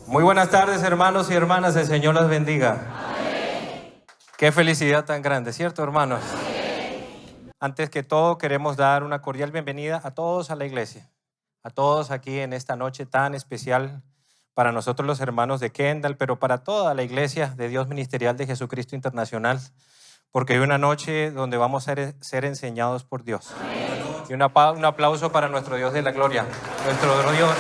Muy buenas tardes, hermanos y hermanas, el Señor las bendiga. Amén. Qué felicidad tan grande, ¿cierto, hermanos? Amén. Antes que todo, queremos dar una cordial bienvenida a todos a la iglesia, a todos aquí en esta noche tan especial para nosotros los hermanos de Kendall, pero para toda la iglesia de Dios Ministerial de Jesucristo Internacional, porque hay una noche donde vamos a ser enseñados por Dios. Amén. Y un aplauso para nuestro Dios de la gloria, nuestro Dios.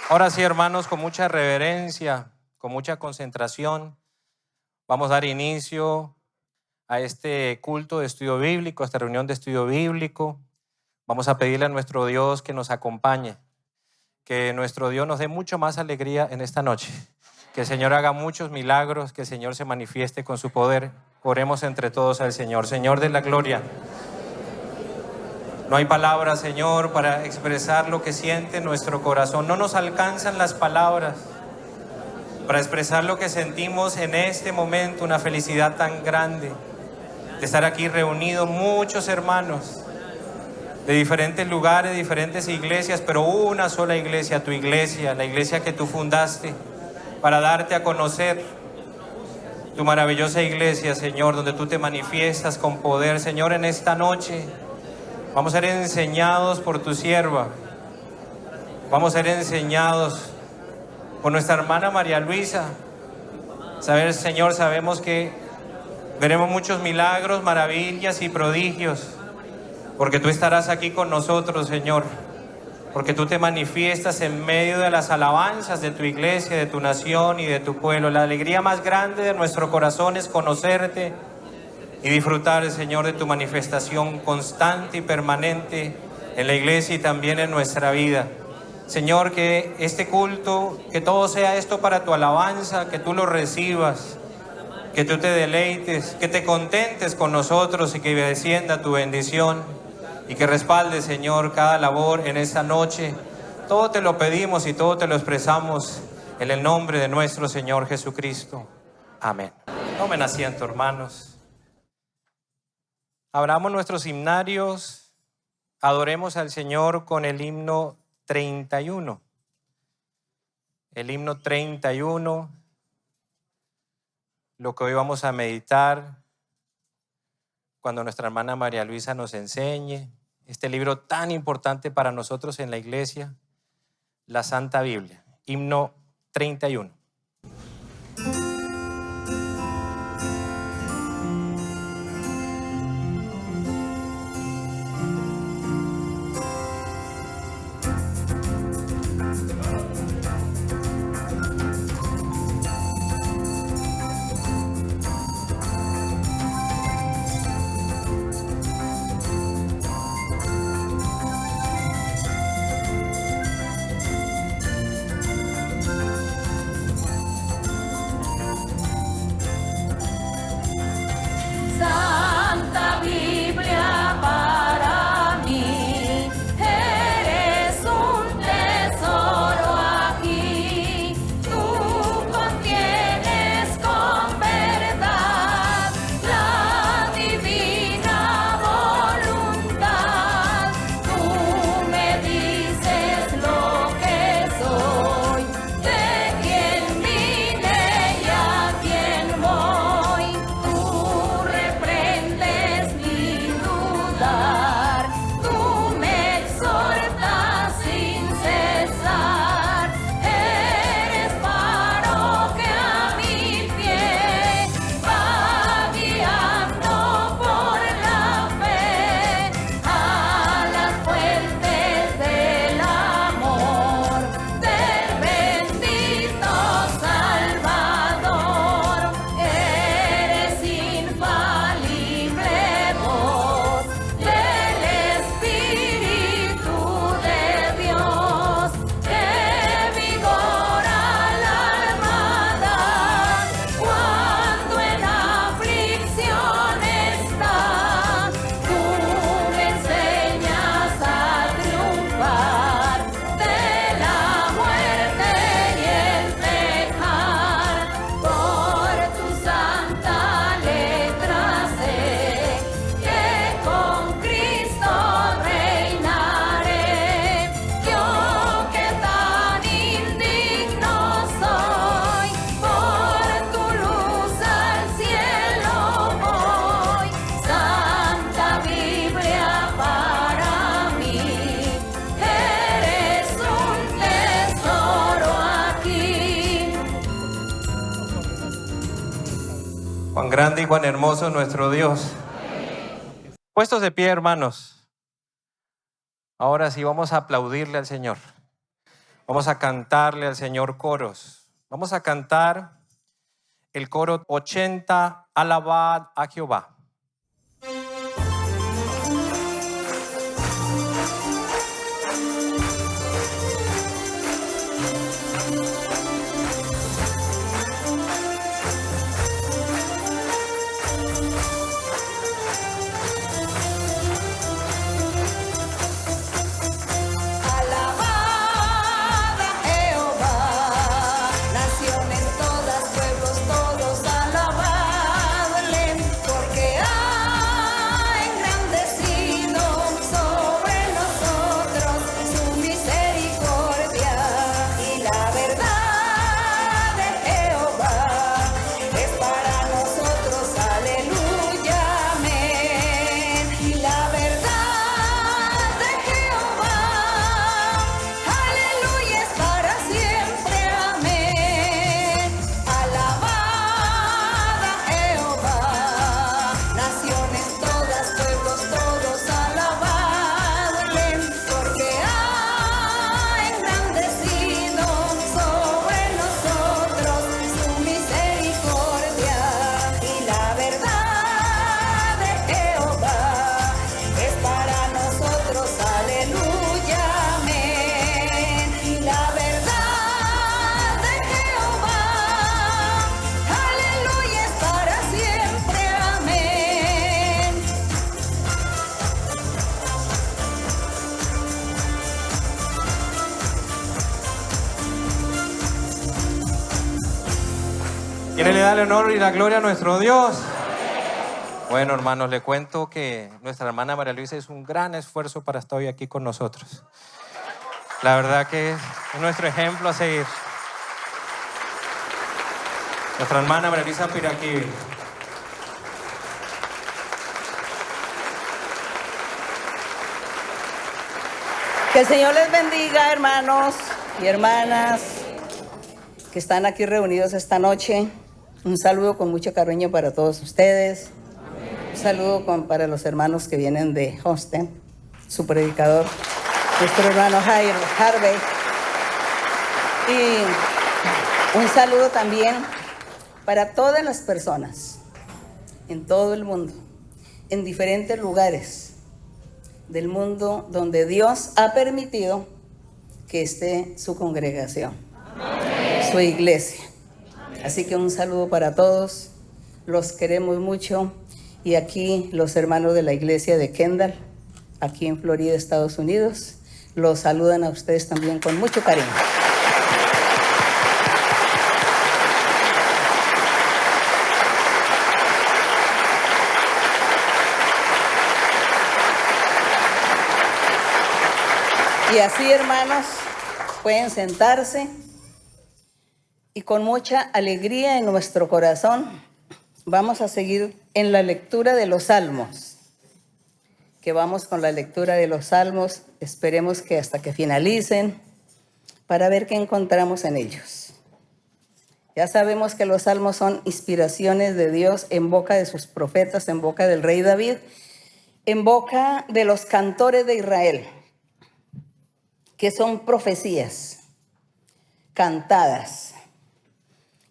Ahora sí, hermanos, con mucha reverencia, con mucha concentración, vamos a dar inicio a este culto de estudio bíblico, a esta reunión de estudio bíblico. Vamos a pedirle a nuestro Dios que nos acompañe, que nuestro Dios nos dé mucho más alegría en esta noche, que el Señor haga muchos milagros, que el Señor se manifieste con su poder. Oremos entre todos al Señor. Señor de la gloria, no hay palabras, Señor, para expresar lo que siente nuestro corazón. No nos alcanzan las palabras para expresar lo que sentimos en este momento, una felicidad tan grande de estar aquí reunidos muchos hermanos de diferentes lugares, diferentes iglesias, pero una sola iglesia, tu iglesia, la iglesia que tú fundaste para darte a conocer tu maravillosa iglesia, Señor, donde tú te manifiestas con poder. Señor, en esta noche vamos a ser enseñados por tu sierva. Vamos a ser enseñados por nuestra hermana María Luisa. Señor, sabemos que veremos muchos milagros, maravillas y prodigios, porque tú estarás aquí con nosotros, Señor, porque tú te manifiestas en medio de las alabanzas de tu iglesia, de tu nación y de tu pueblo. La alegría más grande de nuestro corazón es conocerte y disfrutar, Señor, de tu manifestación constante y permanente en la iglesia y también en nuestra vida. Señor, que este culto, que todo sea esto para tu alabanza, que tú lo recibas, que tú te deleites, que te contentes con nosotros y que descienda tu bendición y que respalde, Señor, cada labor en esta noche. Todo te lo pedimos y todo te lo expresamos en el nombre de nuestro Señor Jesucristo. Amén. Tomen asiento, hermanos. Abramos nuestros himnarios, adoremos al Señor con el himno 31. El himno 31, lo que hoy vamos a meditar cuando nuestra hermana María Luisa nos enseñe este libro tan importante para nosotros en la iglesia, la Santa Biblia. Himno 31. Cuán grande y cuán hermoso es nuestro Dios. Puestos de pie, hermanos. Ahora sí vamos a aplaudirle al Señor. Vamos a cantarle al Señor coros. Vamos a cantar el coro 80, alabad a Jehová. ¿Quién le da el honor y la gloria a nuestro Dios? Bueno, hermanos, le cuento que nuestra hermana María Luisa hizo un gran esfuerzo para estar hoy aquí con nosotros. La verdad que es nuestro ejemplo a seguir. Nuestra hermana María Luisa Piraquí. Que el Señor les bendiga, hermanos y hermanas que están aquí reunidos esta noche. Un saludo con mucho cariño para todos ustedes. Un saludo para los hermanos que vienen de Houston, su predicador, nuestro hermano Harvey. Y un saludo también para todas las personas en todo el mundo, en diferentes lugares del mundo donde Dios ha permitido que esté su congregación, su iglesia. Así que un saludo para todos, los queremos mucho. Y aquí los hermanos de la iglesia de Kendall, aquí en Florida, Estados Unidos, los saludan a ustedes también con mucho cariño. Y así, hermanos, pueden sentarse y con mucha alegría en nuestro corazón vamos a seguir en la lectura de los Salmos. Que vamos con la lectura de los Salmos, esperemos que hasta que finalicen para ver qué encontramos en ellos. Ya sabemos que los Salmos son inspiraciones de Dios en boca de sus profetas, en boca del rey David, en boca de los cantores de Israel, que son profecías cantadas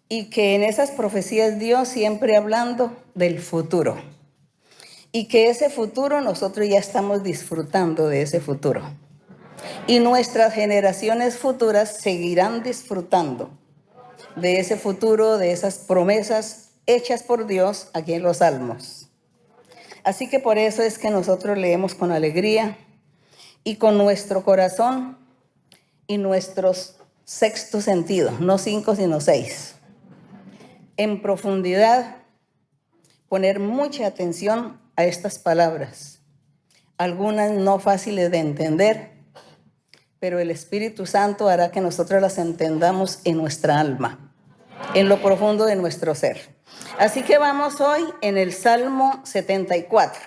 y que en esas profecías Dios siempre hablando del futuro y que ese futuro nosotros ya estamos disfrutando de ese futuro y nuestras generaciones futuras seguirán disfrutando de ese futuro, de esas promesas hechas por Dios aquí en los Salmos. Así que por eso es que nosotros leemos con alegría y con nuestro corazón y nuestros sexto sentido, no 5 sino 6. En profundidad, poner mucha atención a estas palabras, algunas no fáciles de entender, pero el Espíritu Santo hará que nosotros las entendamos en nuestra alma, en lo profundo de nuestro ser. Así que vamos hoy en el Salmo 74.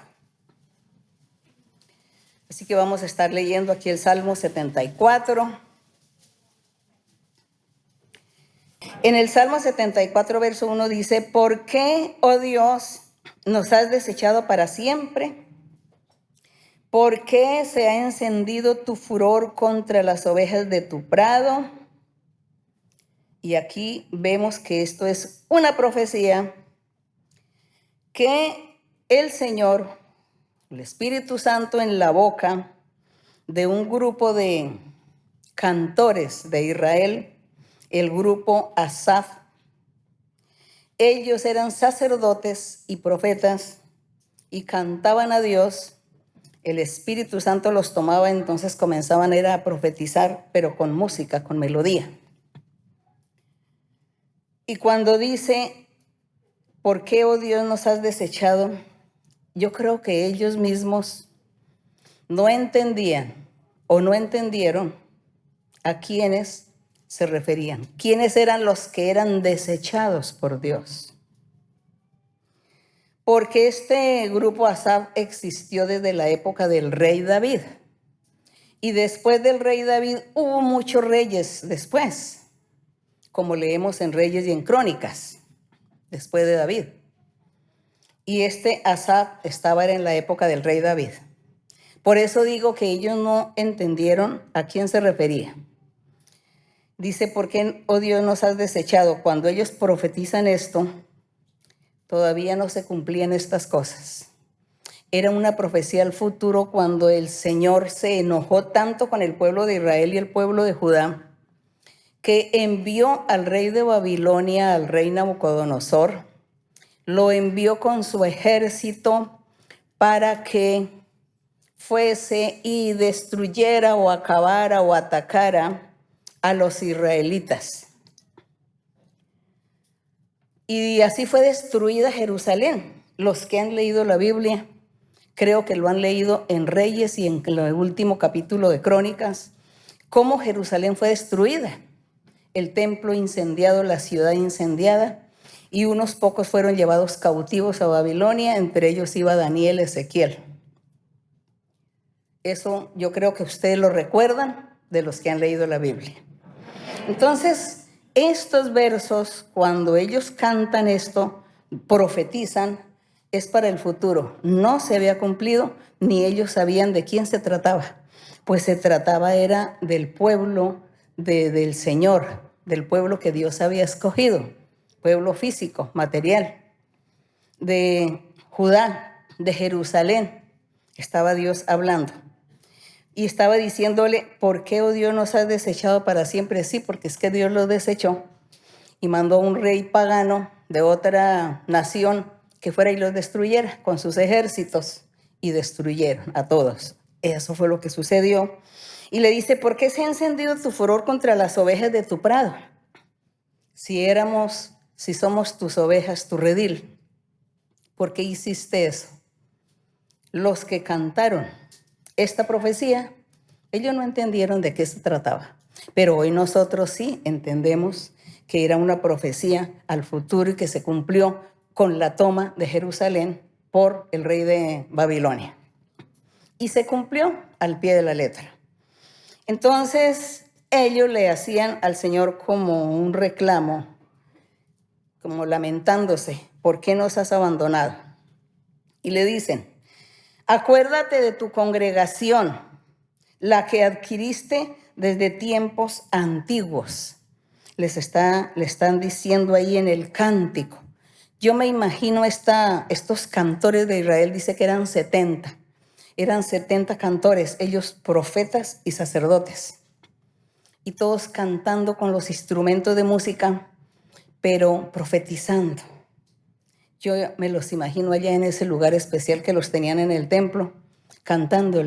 Así que vamos a estar leyendo aquí el Salmo 74. En el Salmo 74, verso 1 dice, ¿por qué, oh Dios, nos has desechado para siempre? ¿Por qué se ha encendido tu furor contra las ovejas de tu prado? Y aquí vemos que esto es una profecía que el Señor, el Espíritu Santo en la boca de un grupo de cantores de Israel, el grupo Asaf. Ellos eran sacerdotes y profetas y cantaban a Dios. El Espíritu Santo los tomaba, entonces comenzaban a profetizar, pero con música, con melodía. Y cuando dice, ¿por qué, oh Dios, nos has desechado? Yo creo que ellos mismos no entendían o no entendieron a quiénes se referían. ¿Quiénes eran los que eran desechados por Dios? Porque este grupo Asaf existió desde la época del rey David. Y después del rey David hubo muchos reyes después, como leemos en Reyes y en Crónicas, después de David. Y este Asaf estaba en la época del rey David. Por eso digo que ellos no entendieron a quién se refería. Dice, ¿por qué, oh Dios, nos has desechado? Cuando ellos profetizan esto, todavía no se cumplían estas cosas. Era una profecía al futuro cuando el Señor se enojó tanto con el pueblo de Israel y el pueblo de Judá, que envió al rey de Babilonia, al rey Nabucodonosor, lo envió con su ejército para que fuese y destruyera o acabara o atacara a los israelitas. Y así fue destruida Jerusalén. Los que han leído la Biblia, creo que lo han leído en Reyes y en el último capítulo de Crónicas, cómo Jerusalén fue destruida. El templo incendiado, la ciudad incendiada, y unos pocos fueron llevados cautivos a Babilonia, entre ellos iba Daniel, Ezequiel. Eso yo creo que ustedes lo recuerdan de los que han leído la Biblia. Entonces, estos versos, cuando ellos cantan esto, profetizan, es para el futuro. No se había cumplido, ni ellos sabían de quién se trataba. Pues se trataba era del pueblo del Señor, del pueblo que Dios había escogido, pueblo físico, material, de Judá, de Jerusalén. Estaba Dios hablando. Y estaba diciéndole, ¿por qué, oh Dios, nos has desechado para siempre? Sí, porque es que Dios los desechó y mandó a un rey pagano de otra nación que fuera y los destruyera con sus ejércitos, y destruyeron a todos. Eso fue lo que sucedió. Y le dice, ¿por qué se ha encendido tu furor contra las ovejas de tu prado? Si somos tus ovejas, tu redil, ¿por qué hiciste eso? Los que cantaron esta profecía, ellos no entendieron de qué se trataba, pero hoy nosotros sí entendemos que era una profecía al futuro y que se cumplió con la toma de Jerusalén por el rey de Babilonia. Y se cumplió al pie de la letra. Entonces ellos le hacían al Señor como un reclamo, como lamentándose, ¿por qué nos has abandonado? Y le dicen, acuérdate de tu congregación, la que adquiriste desde tiempos antiguos. Le están diciendo ahí en el cántico. Yo me imagino estos cantores de Israel, dice que eran 70. Eran 70 cantores, ellos profetas y sacerdotes. Y todos cantando con los instrumentos de música, pero profetizando. Yo me los imagino allá en ese lugar especial que los tenían en el templo, cantando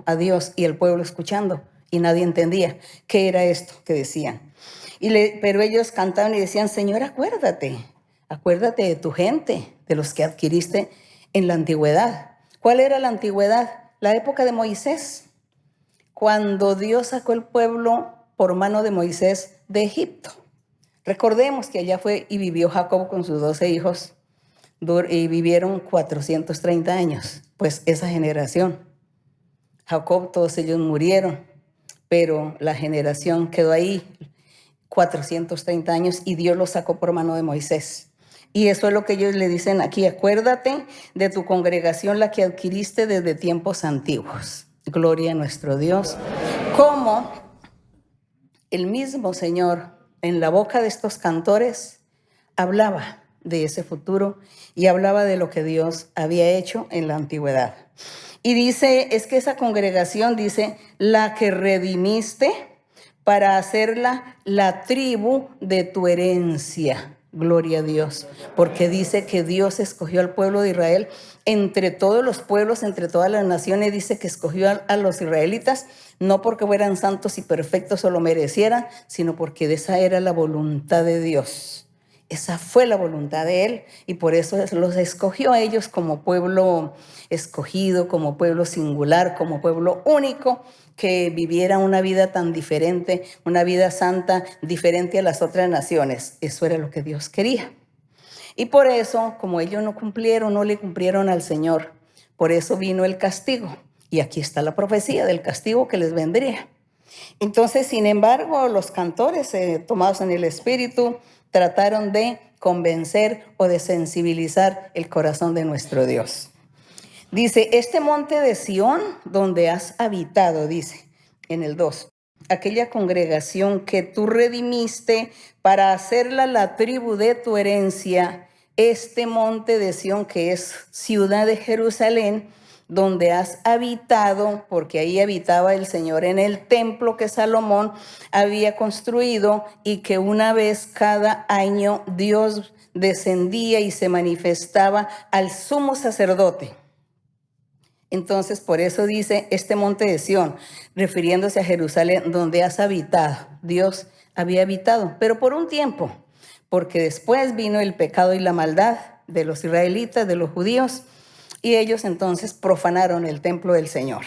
a Dios y el pueblo escuchando, y nadie entendía qué era esto que decían. Pero ellos cantaban y decían, Señor, acuérdate de tu gente, de los que adquiriste en la antigüedad. ¿Cuál era la antigüedad? La época de Moisés, cuando Dios sacó el pueblo por mano de Moisés de Egipto. Recordemos que allá fue y vivió Jacob con sus 12 hijos y vivieron 430 años. Pues esa generación, Jacob, todos ellos murieron, pero la generación quedó ahí. 430 años y Dios lo sacó por mano de Moisés. Y eso es lo que ellos le dicen aquí: acuérdate de tu congregación, la que adquiriste desde tiempos antiguos. Gloria a nuestro Dios. Como el mismo Señor en la boca de estos cantores hablaba de ese futuro y hablaba de lo que Dios había hecho en la antigüedad. Y dice, es que esa congregación, dice, la que redimiste para hacerla la tribu de tu herencia. Gloria a Dios, porque dice que Dios escogió al pueblo de Israel entre todos los pueblos, entre todas las naciones. Dice que escogió a los israelitas, no porque fueran santos y perfectos o lo merecieran, sino porque esa era la voluntad de Dios. Esa fue la voluntad de Él y por eso los escogió a ellos como pueblo escogido, como pueblo singular, como pueblo único, que viviera una vida tan diferente, una vida santa, diferente a las otras naciones. Eso era lo que Dios quería. Y por eso, como ellos no cumplieron, no le cumplieron al Señor, por eso vino el castigo. Y aquí está la profecía del castigo que les vendría. Entonces, sin embargo, los cantores, tomados en el Espíritu, trataron de convencer o de sensibilizar el corazón de nuestro Dios. Dice, este monte de Sión donde has habitado, dice en el 2, aquella congregación que tú redimiste para hacerla la tribu de tu herencia, este monte de Sión que es ciudad de Jerusalén, donde has habitado, porque ahí habitaba el Señor en el templo que Salomón había construido y que una vez cada año Dios descendía y se manifestaba al sumo sacerdote. Entonces, por eso dice este monte de Sión, refiriéndose a Jerusalén, donde has habitado. Dios había habitado, pero por un tiempo, porque después vino el pecado y la maldad de los israelitas, de los judíos, y ellos entonces profanaron el templo del Señor.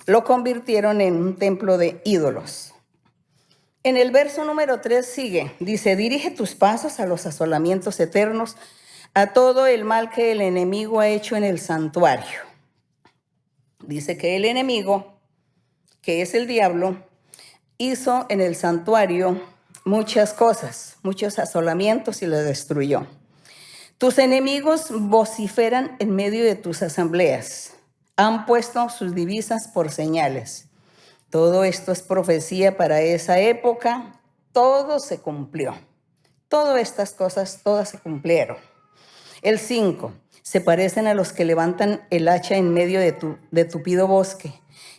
Lo convirtieron en un templo de ídolos. En el verso número 3 sigue, dice, dirige tus pasos a los asolamientos eternos, a todo el mal que el enemigo ha hecho en el santuario. Dice que el enemigo, que es el diablo, hizo en el santuario muchas cosas, muchos asolamientos y lo destruyó. Tus enemigos vociferan en medio de tus asambleas. Han puesto sus divisas por señales. Todo esto es profecía para esa época. Todo se cumplió. Todas estas cosas, todas se cumplieron. El 5. Se parecen a los que levantan el hacha en medio de tupido bosque.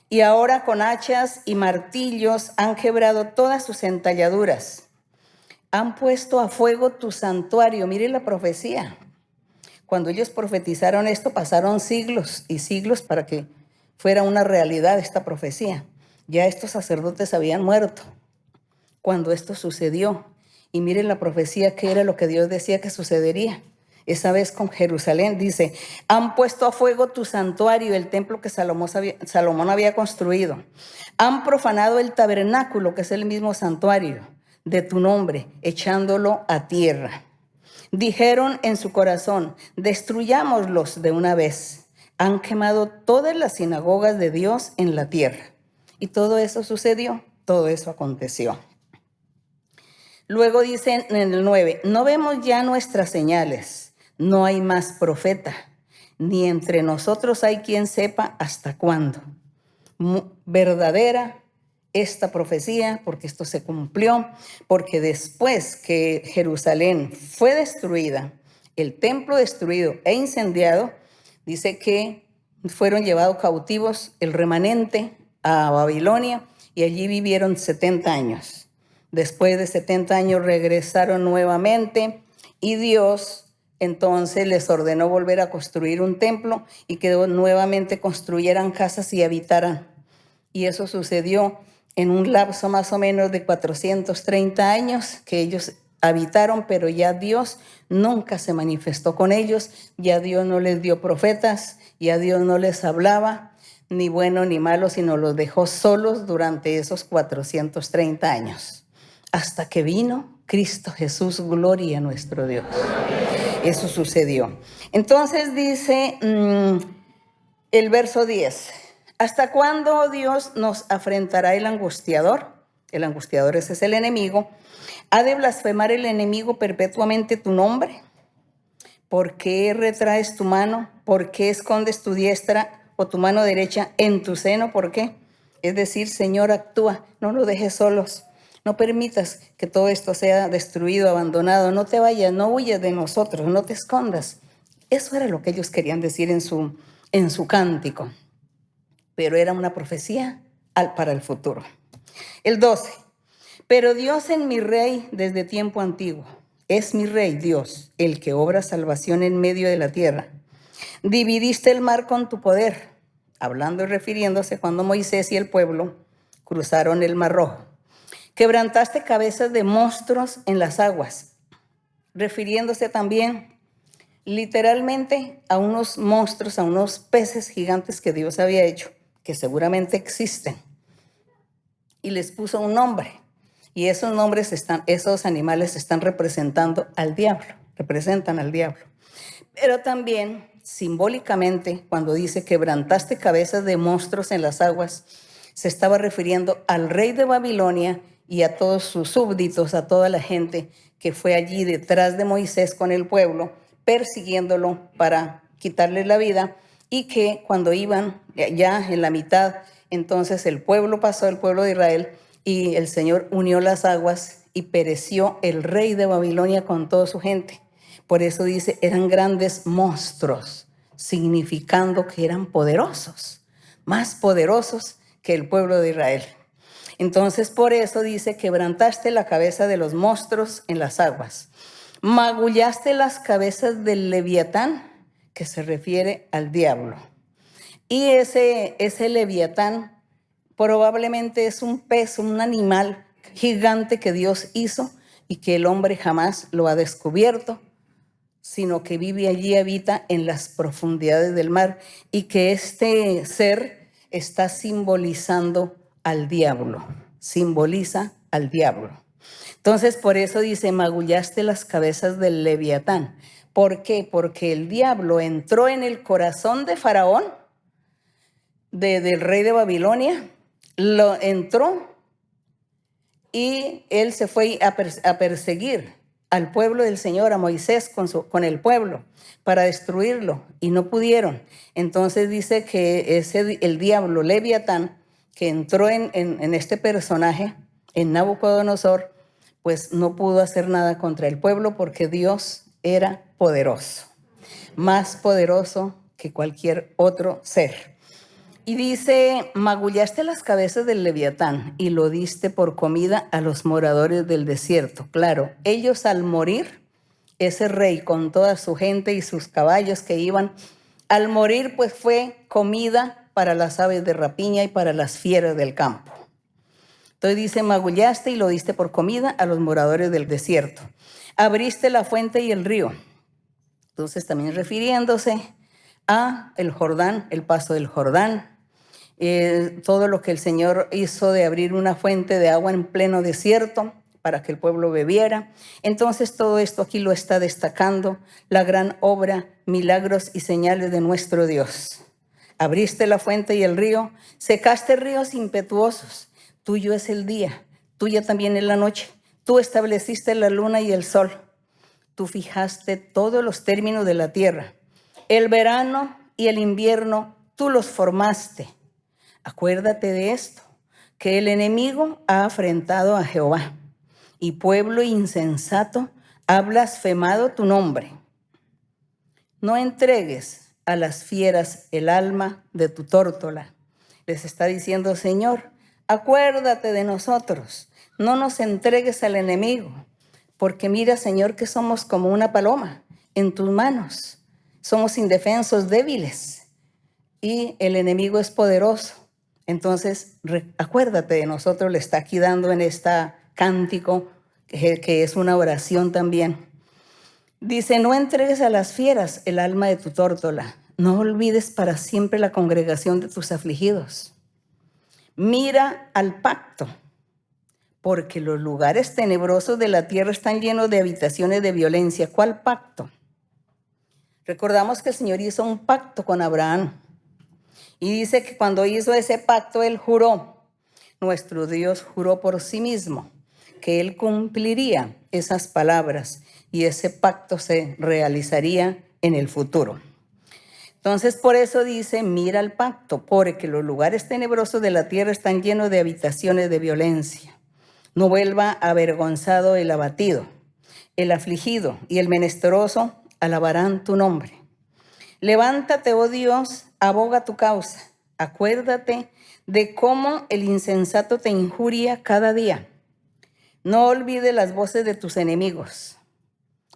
Y ahora con hachas y martillos han quebrado todas sus entalladuras. Han puesto a fuego tu santuario. Mire la profecía. Cuando ellos profetizaron esto, pasaron siglos y siglos para que fuera una realidad esta profecía. Ya estos sacerdotes habían muerto cuando esto sucedió. Y mire la profecía, que era lo que Dios decía que sucedería. Esa vez con Jerusalén, dice, han puesto a fuego tu santuario, el templo que Salomón había construido. Han profanado el tabernáculo, que es el mismo santuario de tu nombre, echándolo a tierra. Dijeron en su corazón, destruyámoslos de una vez. Han quemado todas las sinagogas de Dios en la tierra. Y todo eso sucedió, todo eso aconteció. Luego dicen en el 9, no vemos ya nuestras señales. No hay más profeta, ni entre nosotros hay quien sepa hasta cuándo. Verdadera esta profecía, porque esto se cumplió, porque después que Jerusalén fue destruida, el templo destruido e incendiado, dice que fueron llevados cautivos el remanente a Babilonia y allí vivieron 70 años. Después de 70 años regresaron nuevamente y Dios entonces les ordenó volver a construir un templo y que nuevamente construyeran casas y habitaran. Y eso sucedió en un lapso más o menos de 430 años que ellos habitaron, pero ya Dios nunca se manifestó con ellos, ya Dios no les dio profetas, ya Dios no les hablaba, ni bueno ni malo, sino los dejó solos durante esos 430 años. Hasta que vino Cristo Jesús, gloria a nuestro Dios. Eso sucedió. Entonces dice el verso 10, ¿hasta cuándo Dios nos afrentará el angustiador? El angustiador ese es el enemigo. ¿Ha de blasfemar el enemigo perpetuamente tu nombre? ¿Por qué retraes tu mano? ¿Por qué escondes tu diestra o tu mano derecha en tu seno? ¿Por qué? Es decir, Señor, actúa, no lo dejes solos. No permitas que todo esto sea destruido, abandonado. No te vayas, no huyas de nosotros, no te escondas. Eso era lo que ellos querían decir en su cántico. Pero era una profecía para el futuro. El 12. Pero Dios es mi rey desde tiempo antiguo. Es mi rey Dios, el que obra salvación en medio de la tierra. Dividiste el mar con tu poder. Hablando y refiriéndose cuando Moisés y el pueblo cruzaron el mar rojo. Quebrantaste cabezas de monstruos en las aguas. Refiriéndose también literalmente a unos monstruos, a unos peces gigantes que Dios había hecho, que seguramente existen. Y les puso un nombre. Y esos nombres esos animales están representando al diablo, representan al diablo. Pero también simbólicamente, cuando dice quebrantaste cabezas de monstruos en las aguas, se estaba refiriendo al rey de Babilonia y a todos sus súbditos, a toda la gente que fue allí detrás de Moisés con el pueblo, persiguiéndolo para quitarle la vida, y que cuando iban ya en la mitad, entonces el pueblo pasó, el pueblo de Israel, y el Señor unió las aguas y pereció el rey de Babilonia con toda su gente. Por eso dice, eran grandes monstruos, significando que eran poderosos, más poderosos que el pueblo de Israel. Entonces, por eso dice, quebrantaste la cabeza de los monstruos en las aguas. Magullaste las cabezas del leviatán, que se refiere al diablo. Y ese leviatán probablemente es un pez, un animal gigante que Dios hizo y que el hombre jamás lo ha descubierto, sino que vive allí, habita en las profundidades del mar, y que este ser está simbolizando al diablo, simboliza al diablo. Entonces, por eso dice, magullaste las cabezas del leviatán. ¿Por qué? Porque el diablo entró en el corazón de Faraón, del rey de Babilonia, lo entró y él se fue a perseguir al pueblo del Señor, a Moisés con el pueblo, para destruirlo, y no pudieron. Entonces dice que el diablo Leviatán, que entró en este personaje, en Nabucodonosor, pues no pudo hacer nada contra el pueblo porque Dios era poderoso, más poderoso que cualquier otro ser. Y dice, magullaste las cabezas del leviatán y lo diste por comida a los moradores del desierto. Claro, ellos al morir, ese rey con toda su gente y sus caballos que iban, al morir pues fue comida para las aves de rapiña y para las fieras del campo. Entonces dice, magullaste y lo diste por comida a los moradores del desierto. Abriste la fuente y el río. Entonces también refiriéndose a el Jordán, el paso del Jordán. Todo lo que el Señor hizo de abrir una fuente de agua en pleno desierto para que el pueblo bebiera. Entonces todo esto aquí lo está destacando, la gran obra, milagros y señales de nuestro Dios. Abriste la fuente y el río, secaste ríos impetuosos. Tuyo es el día, tuya también es la noche. Tú estableciste la luna y el sol. Tú fijaste todos los términos de la tierra. El verano y el invierno, tú los formaste. Acuérdate de esto, que el enemigo ha afrentado a Jehová y pueblo insensato ha blasfemado tu nombre. No entregues a las fieras el alma de tu tórtola. Les está diciendo, Señor, acuérdate de nosotros, no nos entregues al enemigo, porque mira, Señor, que somos como una paloma en tus manos. Somos indefensos, débiles, y el enemigo es poderoso. Entonces, acuérdate de nosotros, le está aquí dando en este cántico, que es una oración también. Dice, no entregues a las fieras el alma de tu tórtola. No olvides para siempre la congregación de tus afligidos. Mira al pacto, porque los lugares tenebrosos de la tierra están llenos de habitaciones de violencia. ¿Cuál pacto? Recordamos que el Señor hizo un pacto con Abraham. Y dice que cuando hizo ese pacto, él juró, nuestro Dios juró por sí mismo, que Él cumpliría esas palabras y ese pacto se realizaría en el futuro. Entonces, por eso dice, mira el pacto, porque los lugares tenebrosos de la tierra están llenos de habitaciones de violencia. No vuelva avergonzado el abatido, el afligido y el menesteroso alabarán tu nombre. Levántate, oh Dios, aboga tu causa. Acuérdate de cómo el insensato te injuria cada día. No olvides las voces de tus enemigos.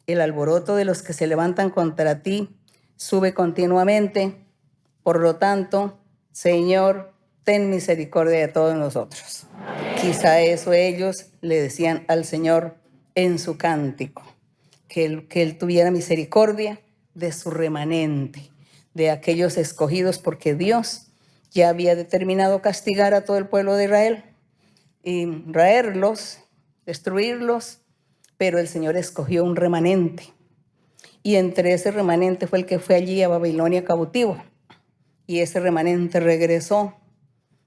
El alboroto de los que se levantan contra ti sube continuamente. Por lo tanto, Señor, ten misericordia de todos nosotros. Quizá eso ellos le decían al Señor en su cántico, que él tuviera misericordia de su remanente, de aquellos escogidos, porque Dios ya había determinado castigar a todo el pueblo de Israel y raerlos, destruirlos, pero el Señor escogió un remanente. Y entre ese remanente fue el que fue allí a Babilonia cautivo. Y ese remanente regresó,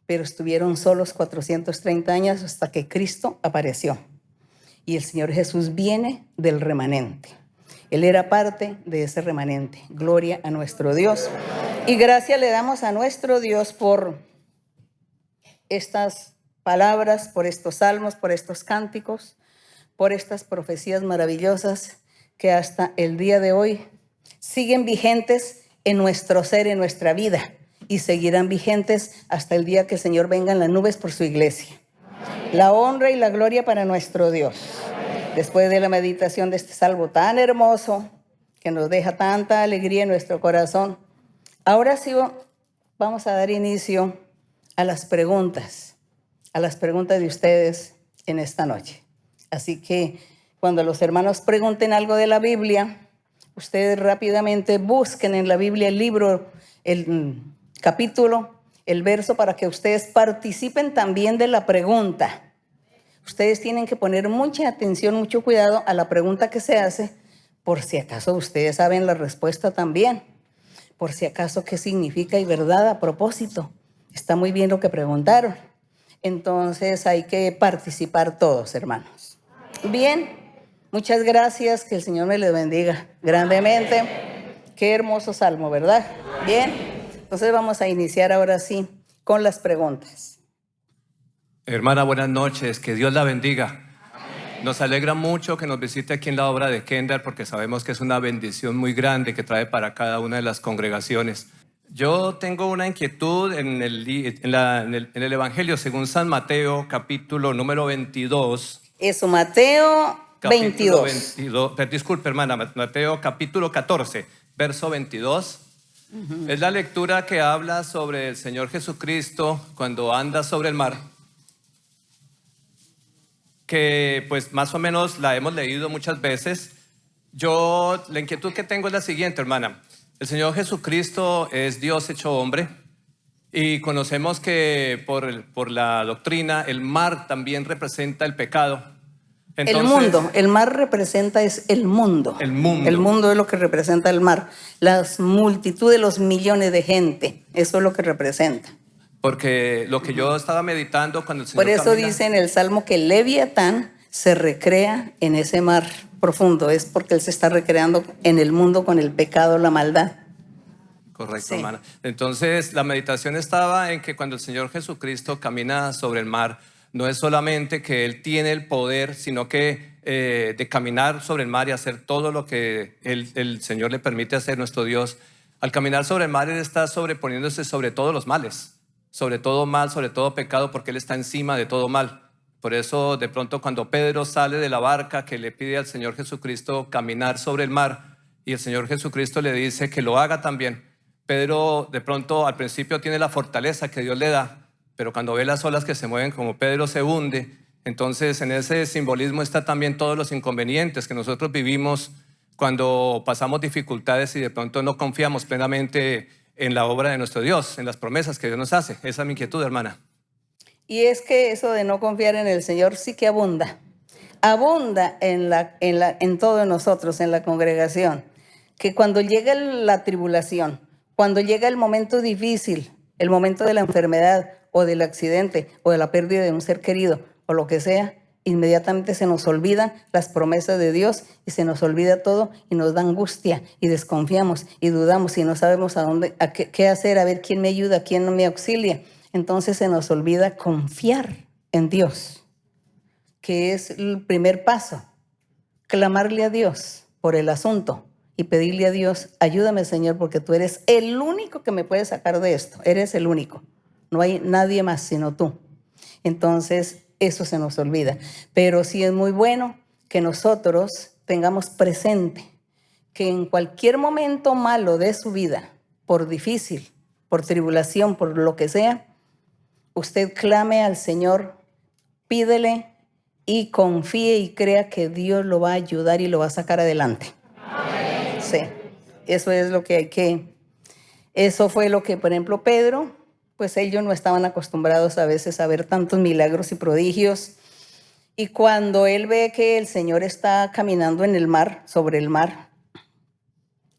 pero estuvieron solos 430 años hasta que Cristo apareció. Y el Señor Jesús viene del remanente. Él era parte de ese remanente. Gloria a nuestro Dios. Y gracias le damos a nuestro Dios por estas palabras, por estos salmos, por estos cánticos, por estas profecías maravillosas que hasta el día de hoy siguen vigentes en nuestro ser, en nuestra vida, y seguirán vigentes hasta el día que el Señor venga en las nubes por su iglesia. La honra y la gloria para nuestro Dios. Después de la meditación de este salmo tan hermoso, que nos deja tanta alegría en nuestro corazón, ahora sí vamos a dar inicio a las preguntas de ustedes en esta noche. Así que cuando los hermanos pregunten algo de la Biblia, ustedes rápidamente busquen en la Biblia el libro, el capítulo, el verso, para que ustedes participen también de la pregunta. Ustedes tienen que poner mucha atención, mucho cuidado a la pregunta que se hace, por si acaso ustedes saben la respuesta también, por si acaso qué significa y verdad a propósito. Está muy bien lo que preguntaron. Entonces hay que participar todos, hermanos. Bien, muchas gracias, que el Señor me les bendiga grandemente. Qué hermoso salmo, ¿verdad? Bien, entonces vamos a iniciar ahora sí con las preguntas. Hermana, buenas noches, que Dios la bendiga. Nos alegra mucho que nos visite aquí en la obra de Kendall, porque sabemos que es una bendición muy grande que trae para cada una de las congregaciones. Yo tengo una inquietud en el Evangelio según San Mateo, capítulo número 22. Eso, Mateo 22. Disculpe, hermana, Mateo capítulo 14, verso 22. Es la lectura que habla sobre el Señor Jesucristo cuando anda sobre el mar, que pues más o menos la hemos leído muchas veces. La inquietud que tengo es la siguiente, hermana. El Señor Jesucristo es Dios hecho hombre, y conocemos que por la doctrina el mar también representa el pecado. Entonces, el mundo, el mar representa es el mundo. El mundo. El mundo es lo que representa el mar. Las multitudes, los millones de gente, eso es lo que representa. Porque lo que yo estaba meditando cuando el Señor Por eso camina, dice en el Salmo que el Leviatán se recrea en ese mar profundo. Es porque él se está recreando en el mundo con el pecado, la maldad. Correcto, Sí. hermana. Entonces, la meditación estaba en que cuando el Señor Jesucristo camina sobre el mar, no es solamente que Él tiene el poder, sino que de caminar sobre el mar y hacer todo lo que el Señor le permite hacer, nuestro Dios. Al caminar sobre el mar, Él está sobreponiéndose sobre todos los males, sobre todo mal, sobre todo pecado, porque Él está encima de todo mal. Por eso, de pronto, cuando Pedro sale de la barca, que le pide al Señor Jesucristo caminar sobre el mar, y el Señor Jesucristo le dice que lo haga también, Pedro de pronto al principio tiene la fortaleza que Dios le da, pero cuando ve las olas que se mueven, como Pedro se hunde. Entonces en ese simbolismo está también todos los inconvenientes que nosotros vivimos cuando pasamos dificultades y de pronto no confiamos plenamente en la obra de nuestro Dios, en las promesas que Dios nos hace. Esa es mi inquietud, hermana. Y es que eso de no confiar en el Señor sí que abunda. Abunda en todos nosotros, en la congregación. Que cuando llega la tribulación, cuando llega el momento difícil, el momento de la enfermedad o del accidente o de la pérdida de un ser querido o lo que sea, inmediatamente se nos olvidan las promesas de Dios y se nos olvida todo y nos da angustia y desconfiamos y dudamos y no sabemos qué hacer, a ver quién me ayuda, quién no me auxilia. Entonces se nos olvida confiar en Dios, que es el primer paso. Clamarle a Dios por el asunto y pedirle a Dios, ayúdame, Señor, porque tú eres el único que me puede sacar de esto. Eres el único. No hay nadie más sino tú. Entonces, eso se nos olvida. Pero sí es muy bueno que nosotros tengamos presente que en cualquier momento malo de su vida, por difícil, por tribulación, por lo que sea, usted clame al Señor, pídele y confíe y crea que Dios lo va a ayudar y lo va a sacar adelante. Amén. Sí, eso es lo que eso fue lo que, por ejemplo, Pedro, pues ellos no estaban acostumbrados a veces a ver tantos milagros y prodigios. Y cuando él ve que el Señor está caminando en el mar, sobre el mar,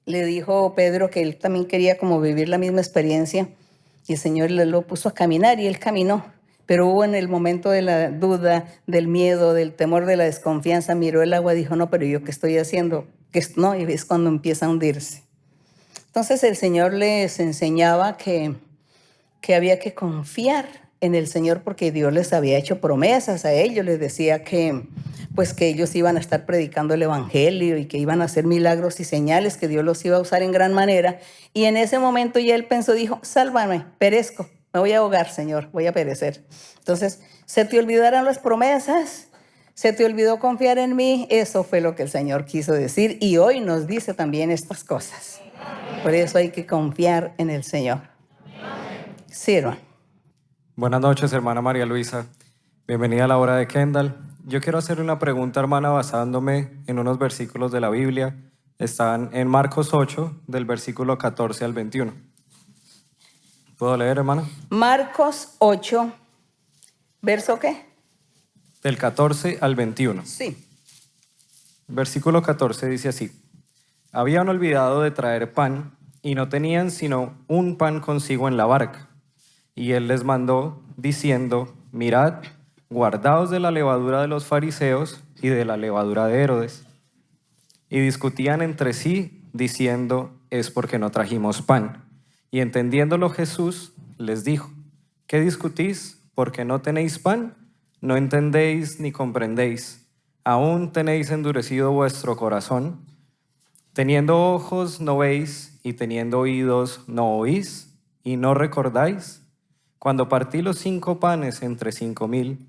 le dijo Pedro que él también quería como vivir la misma experiencia. Y el Señor le lo puso a caminar y él caminó. Pero hubo en el momento de la duda, del miedo, del temor, de la desconfianza, miró el agua y dijo, no, pero ¿yo qué estoy haciendo? No, y es cuando empieza a hundirse. Entonces el Señor les enseñaba que había que confiar en el Señor porque Dios les había hecho promesas a ellos. Les decía que ellos iban a estar predicando el evangelio y que iban a hacer milagros y señales, que Dios los iba a usar en gran manera. Y en ese momento ya él pensó, dijo, sálvame, perezco. Me voy a ahogar, Señor, voy a perecer. Entonces, ¿se te olvidaron las promesas? ¿Se te olvidó confiar en mí? Eso fue lo que el Señor quiso decir y hoy nos dice también estas cosas. Por eso hay que confiar en el Señor. Sí, hermano. Buenas noches, hermana María Luisa. Bienvenida a la hora de Kendall. Yo quiero hacerle una pregunta, hermana, basándome en unos versículos de la Biblia. Están en Marcos 8, del versículo 14 al 21. ¿Puedo leer, hermana? Marcos 8, ¿verso qué? Del 14 al 21. Sí. Versículo 14 dice así. Habían olvidado de traer pan y no tenían sino un pan consigo en la barca. Y él les mandó diciendo, mirad, guardaos de la levadura de los fariseos y de la levadura de Herodes. Y discutían entre sí diciendo, es porque no trajimos pan. Y entendiéndolo Jesús les dijo, ¿qué discutís? ¿Porque no tenéis pan? ¿No entendéis ni comprendéis? ¿Aún tenéis endurecido vuestro corazón? Teniendo ojos no veis, y teniendo oídos no oís, y no recordáis. Cuando partí los 5 panes entre 5,000,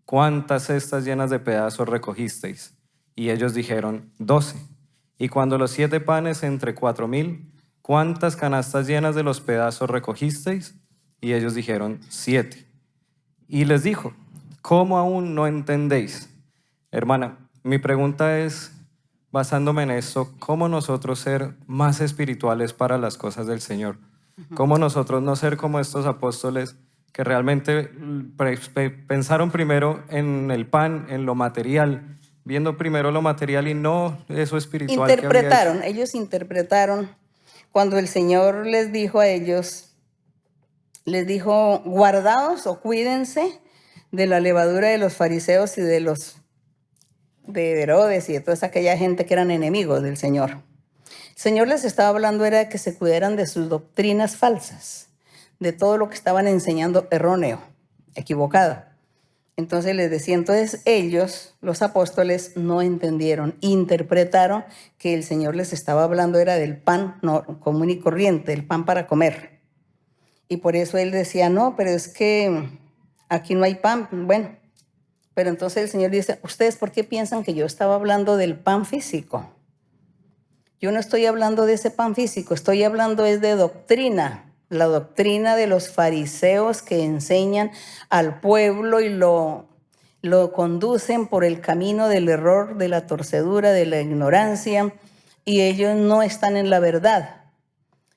¿cuántas cestas llenas de pedazos recogisteis? Y ellos dijeron, 12. Y cuando los 7 panes entre 4,000, ¿cuántas canastas llenas de los pedazos recogisteis? Y ellos dijeron, 7. Y les dijo, ¿cómo aún no entendéis? Hermana, mi pregunta es, basándome en esto, ¿cómo nosotros ser más espirituales para las cosas del Señor? ¿Cómo nosotros no ser como estos apóstoles que realmente pensaron primero en el pan, en lo material, viendo primero lo material y no eso espiritual? Ellos interpretaron cuando el Señor les dijo a ellos, les dijo, guardaos o cuídense de la levadura de los fariseos y de Herodes y de toda aquella gente que eran enemigos del Señor. El Señor les estaba hablando era de que se cuidaran de sus doctrinas falsas, de todo lo que estaban enseñando erróneo, equivocado. Entonces les decía, entonces ellos, los apóstoles, no entendieron, interpretaron que el Señor les estaba hablando era del pan común y corriente, el pan para comer. Y por eso él decía, no, pero es que aquí no hay pan. Bueno, pero entonces el Señor dice, ¿ustedes por qué piensan que yo estaba hablando del pan físico? Yo no estoy hablando de ese pan físico, estoy hablando es de doctrina. La doctrina de los fariseos que enseñan al pueblo y lo conducen por el camino del error, de la torcedura, de la ignorancia, y ellos no están en la verdad.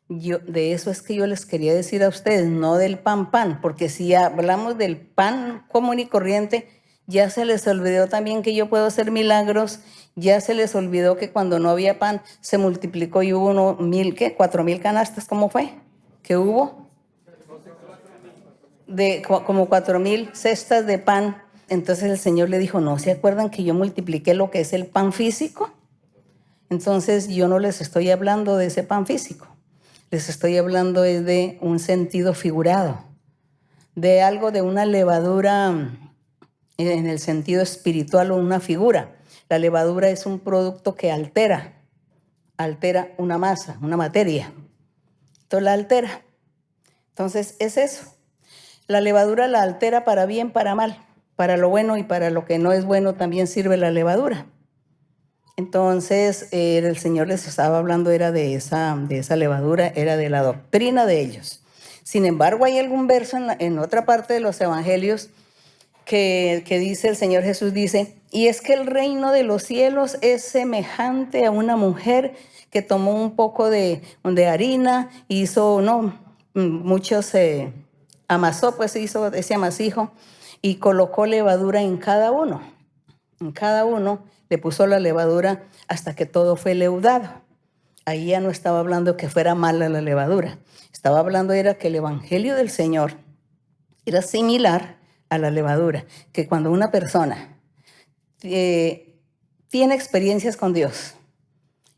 De eso es que yo les quería decir a ustedes, no del pan, porque si hablamos del pan común y corriente, ya se les olvidó también que yo puedo hacer milagros, ya se les olvidó que cuando no había pan se multiplicó y hubo 4,000 canastas, ¿cómo fue? ¿Qué hubo? Como 4,000 cestas de pan entonces el Señor le dijo, ¿no se acuerdan que yo multipliqué lo que es el pan físico? Entonces yo no les estoy hablando de ese pan físico, les estoy hablando de un sentido figurado, de algo, de una levadura en el sentido espiritual o una figura. La levadura es un producto que altera una masa, una materia. Entonces la altera. Entonces es eso. La levadura la altera para bien, para mal, para lo bueno y para lo que no es bueno también sirve la levadura. Entonces el Señor les estaba hablando era de esa levadura, era de la doctrina de ellos. Sin embargo, hay algún verso en otra parte de los evangelios que dice, el Señor Jesús dice, y es que el reino de los cielos es semejante a una mujer que tomó un poco de harina, hizo, amasó, pues hizo ese amasijo y colocó levadura en cada uno. En cada uno le puso la levadura hasta que todo fue leudado. Ahí ya no estaba hablando que fuera mala la levadura. Estaba hablando era que el evangelio del Señor era similar a la levadura, que cuando una persona tiene experiencias con Dios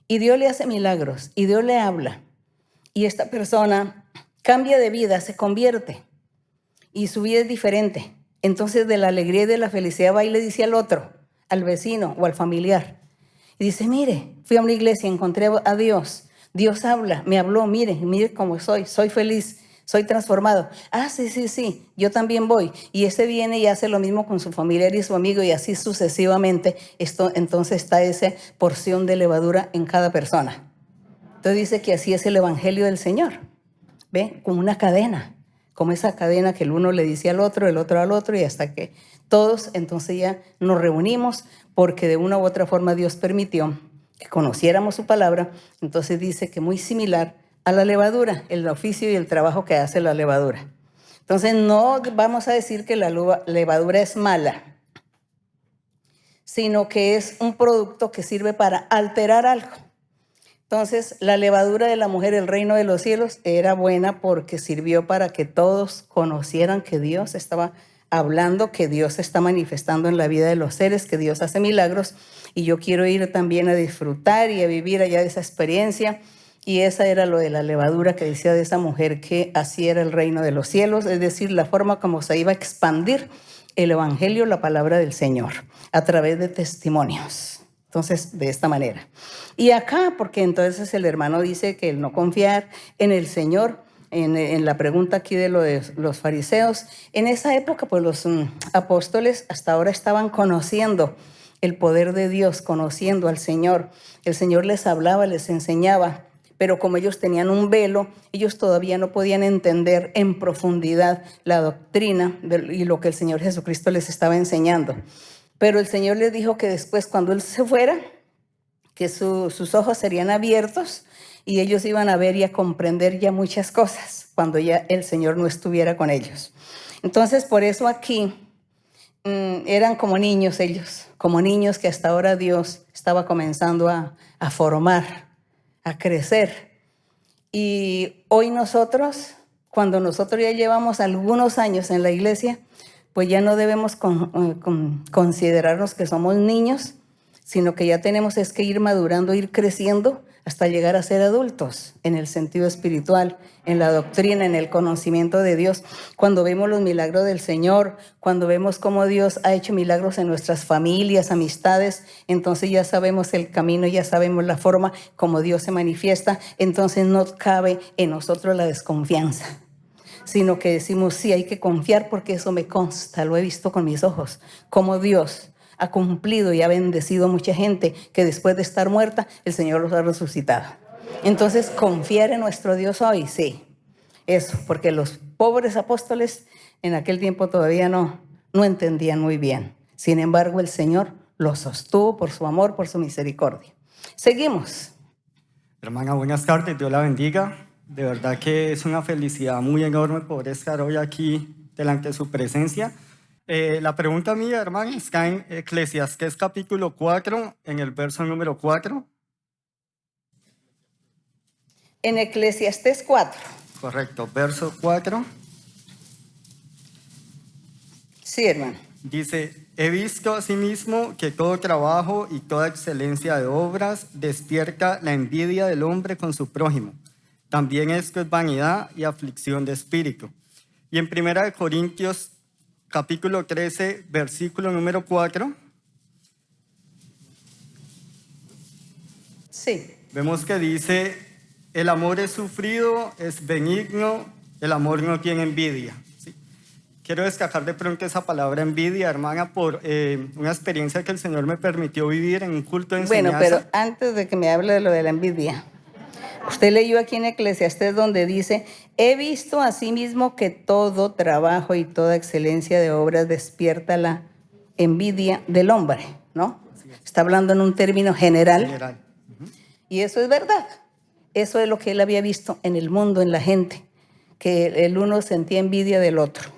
y Dios le hace milagros y Dios le habla y esta persona cambia de vida, se convierte y su vida es diferente, entonces de la alegría y de la felicidad va y le dice al otro, al vecino o al familiar, y dice, mire, fui a una iglesia, encontré a Dios, Dios habla, me habló, mire cómo soy feliz, soy transformado. Ah, sí, yo también voy. Y ese viene y hace lo mismo con su familiar y su amigo y así sucesivamente. Entonces está esa porción de levadura en cada persona. Entonces dice que así es el evangelio del Señor. ¿Ve? Como una cadena, como esa cadena que el uno le dice al otro, el otro al otro y hasta que todos entonces ya nos reunimos porque de una u otra forma Dios permitió que conociéramos su palabra. Entonces dice que muy similar a la levadura, el oficio y el trabajo que hace la levadura. Entonces no vamos a decir que la levadura es mala, sino que es un producto que sirve para alterar algo. Entonces la levadura de la mujer, el reino de los cielos, era buena porque sirvió para que todos conocieran que Dios estaba hablando, que Dios se está manifestando en la vida de los seres, que Dios hace milagros y yo quiero ir también a disfrutar y a vivir allá de esa experiencia. Y esa era lo de la levadura que decía de esa mujer, que así era el reino de los cielos, es decir, la forma como se iba a expandir el evangelio, la palabra del Señor, a través de testimonios. Entonces, de esta manera. Y acá, porque entonces el hermano dice que el no confiar en el Señor, en la pregunta aquí de los fariseos, en esa época, pues los apóstoles hasta ahora estaban conociendo el poder de Dios, conociendo al Señor. El Señor les hablaba, les enseñaba, pero como ellos tenían un velo, ellos todavía no podían entender en profundidad la doctrina y lo que el Señor Jesucristo les estaba enseñando. Pero el Señor les dijo que después, cuando Él se fuera, que sus ojos serían abiertos y ellos iban a ver y a comprender ya muchas cosas cuando ya el Señor no estuviera con ellos. Entonces, por eso aquí eran como niños ellos, como niños que hasta ahora Dios estaba comenzando a formar, a crecer. Y hoy nosotros, cuando nosotros ya llevamos algunos años en la iglesia, pues ya no debemos considerarnos que somos niños, sino que ya tenemos es que ir madurando, ir creciendo hasta llegar a ser adultos en el sentido espiritual, en la doctrina, en el conocimiento de Dios. Cuando vemos los milagros del Señor, cuando vemos cómo Dios ha hecho milagros en nuestras familias, amistades, entonces ya sabemos el camino, ya sabemos la forma como Dios se manifiesta, entonces no cabe en nosotros la desconfianza, sino que decimos, sí, hay que confiar porque eso me consta, lo he visto con mis ojos, como Dios ha cumplido y ha bendecido a mucha gente que después de estar muerta, el Señor los ha resucitado. Entonces, confiar en nuestro Dios hoy, sí, eso, porque los pobres apóstoles en aquel tiempo todavía no entendían muy bien. Sin embargo, el Señor los sostuvo por su amor, por su misericordia. Seguimos. Hermana, buenas tardes, Dios la bendiga. De verdad que es una felicidad muy enorme poder estar hoy aquí delante de su presencia. La pregunta mía, hermana, está en Eclesiastés capítulo 4, en el verso número 4. En Eclesiastés 4. Correcto, verso 4. Sí, hermano. Dice, he visto asimismo que todo trabajo y toda excelencia de obras despierta la envidia del hombre con su prójimo. También esto es vanidad y aflicción de espíritu. Y en 1 Corintios capítulo 13, versículo número 4, Sí. vemos que dice, el amor es sufrido, es benigno, el amor no tiene envidia. ¿Sí? Quiero destacar de pronto esa palabra envidia, hermana, por una experiencia que el Señor me permitió vivir en un culto de enseñanza. Bueno, pero antes de que me hable de lo de la envidia, usted leyó aquí en Eclesiastés donde dice, he visto asimismo que todo trabajo y toda excelencia de obras despierta la envidia del hombre, ¿no? Está hablando en un término general. General. Y eso es verdad. Eso es lo que él había visto en el mundo, en la gente, que el uno sentía envidia del otro.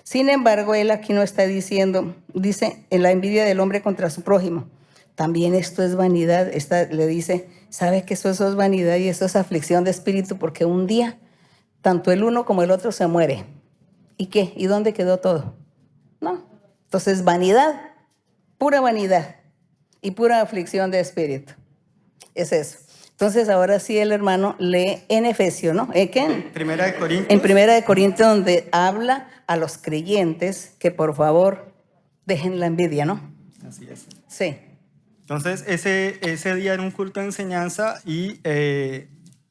Sin embargo, él aquí no está diciendo, dice, en la envidia del hombre contra su prójimo. También esto es vanidad. Le dice, ¿sabe que eso es vanidad y eso es aflicción de espíritu? Porque un día, tanto el uno como el otro se muere. ¿Y qué? ¿Y dónde quedó todo? No. Entonces, vanidad, pura vanidad y pura aflicción de espíritu. Es eso. Entonces, ahora sí el hermano lee en Efesios, ¿no? ¿Qué? Primera de Corintios. En 1 Corintios, donde habla a los creyentes que por favor dejen la envidia, ¿no? Así es. Sí. Entonces, ese día era un culto de enseñanza y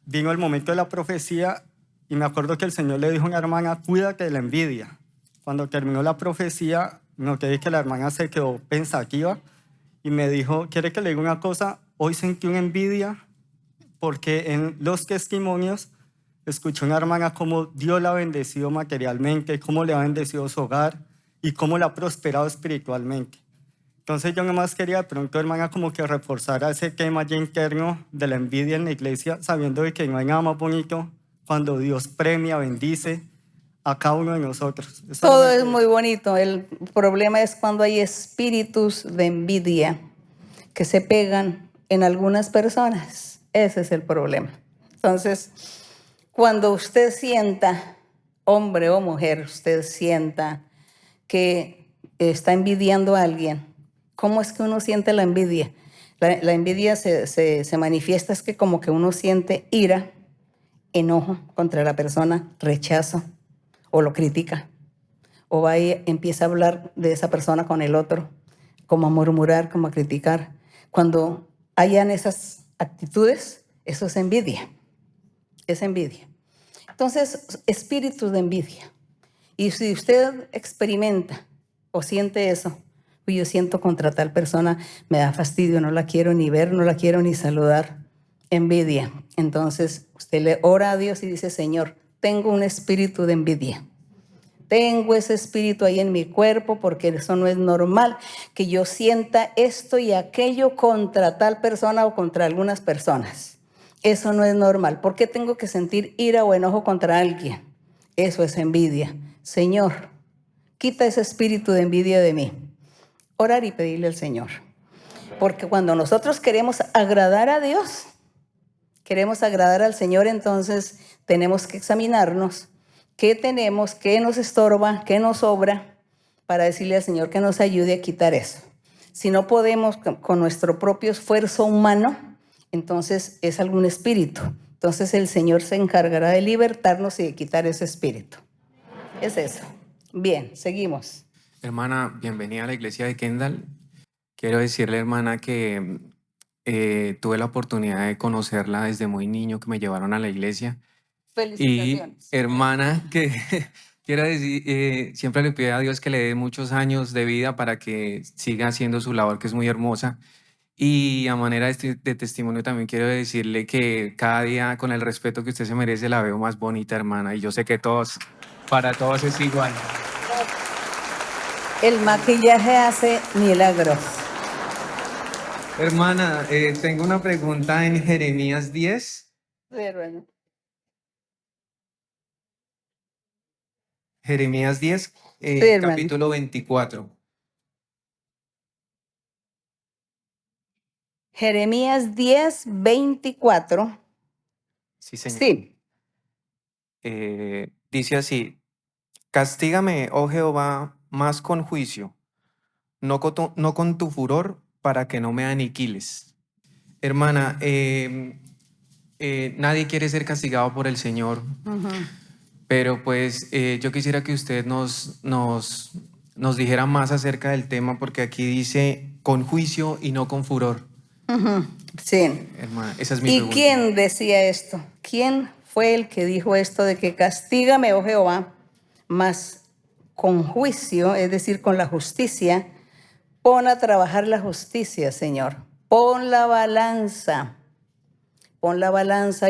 vino el momento de la profecía y me acuerdo que el Señor le dijo a una hermana, cuídate de la envidia. Cuando terminó la profecía, noté que la hermana se quedó pensativa y me dijo, ¿quiere que le diga una cosa? Hoy sentí una envidia porque en los testimonios escuché una hermana cómo Dios la ha bendecido materialmente, cómo le ha bendecido su hogar y cómo la ha prosperado espiritualmente. Entonces yo nomás quería de pronto, hermana, como que reforzara ese tema ya interno de la envidia en la iglesia, sabiendo de que no hay nada más bonito cuando Dios premia, bendice a cada uno de nosotros. Eso Todo realmente es muy bonito. El problema es cuando hay espíritus de envidia que se pegan en algunas personas. Ese es el problema. Entonces, cuando usted sienta, hombre o mujer, usted sienta que está envidiando a alguien, ¿cómo es que uno siente la envidia? La envidia se manifiesta, es que como que uno siente ira, enojo contra la persona, rechazo, o lo critica, o va y empieza a hablar de esa persona con el otro, como a murmurar, como a criticar. Cuando hayan esas actitudes, eso es envidia. Es envidia. Entonces, espíritu de envidia. Y si usted experimenta o siente eso, yo siento contra tal persona, me da fastidio, no la quiero ni ver, no la quiero ni saludar, envidia. Entonces, usted le ora a Dios y dice, Señor, tengo un espíritu de envidia. Tengo ese espíritu ahí en mi cuerpo porque eso no es normal, que yo sienta esto y aquello contra tal persona o contra algunas personas. Eso no es normal. ¿Por qué tengo que sentir ira o enojo contra alguien? Eso es envidia. Señor, quita ese espíritu de envidia de mí. Orar y pedirle al Señor. Porque cuando nosotros queremos agradar a Dios, queremos agradar al Señor, entonces tenemos que examinarnos qué tenemos, qué nos estorba, qué nos sobra, para decirle al Señor que nos ayude a quitar eso. Si no podemos con nuestro propio esfuerzo humano, entonces es algún espíritu. Entonces el Señor se encargará de libertarnos y de quitar ese espíritu. Es eso. Bien, seguimos. Hermana, bienvenida a la iglesia de Kendall. Quiero decirle, hermana, que tuve la oportunidad de conocerla desde muy niño, que me llevaron a la iglesia. Y Felicitaciones. hermana, que quiero decir, siempre le pido a Dios que le dé muchos años de vida para que siga haciendo su labor, que es muy hermosa. Y a manera de testimonio también quiero decirle que cada día, con el respeto que usted se merece, la veo más bonita, hermana. Y yo sé que para todos es igual. El maquillaje hace milagros. Hermana, tengo una pregunta en Jeremías 10. Sí, hermano. Jeremías 10, hermano. capítulo 24. Jeremías 10, 24. Sí, señor. Sí. Dice así: Castígame, oh Jehová, más con juicio, no con tu furor, para que no me aniquiles. Hermana, nadie quiere ser castigado por el Señor, pero pues yo quisiera que usted nos dijera más acerca del tema, porque aquí dice con juicio y no con furor. Sí. Hermana, esa es mi ¿Y pregunta. quién decía esto? ¿Quién fue el que dijo esto de que castígame, oh Jehová, mas con juicio, es decir, con la justicia, pon a trabajar la justicia, Señor? Pon la balanza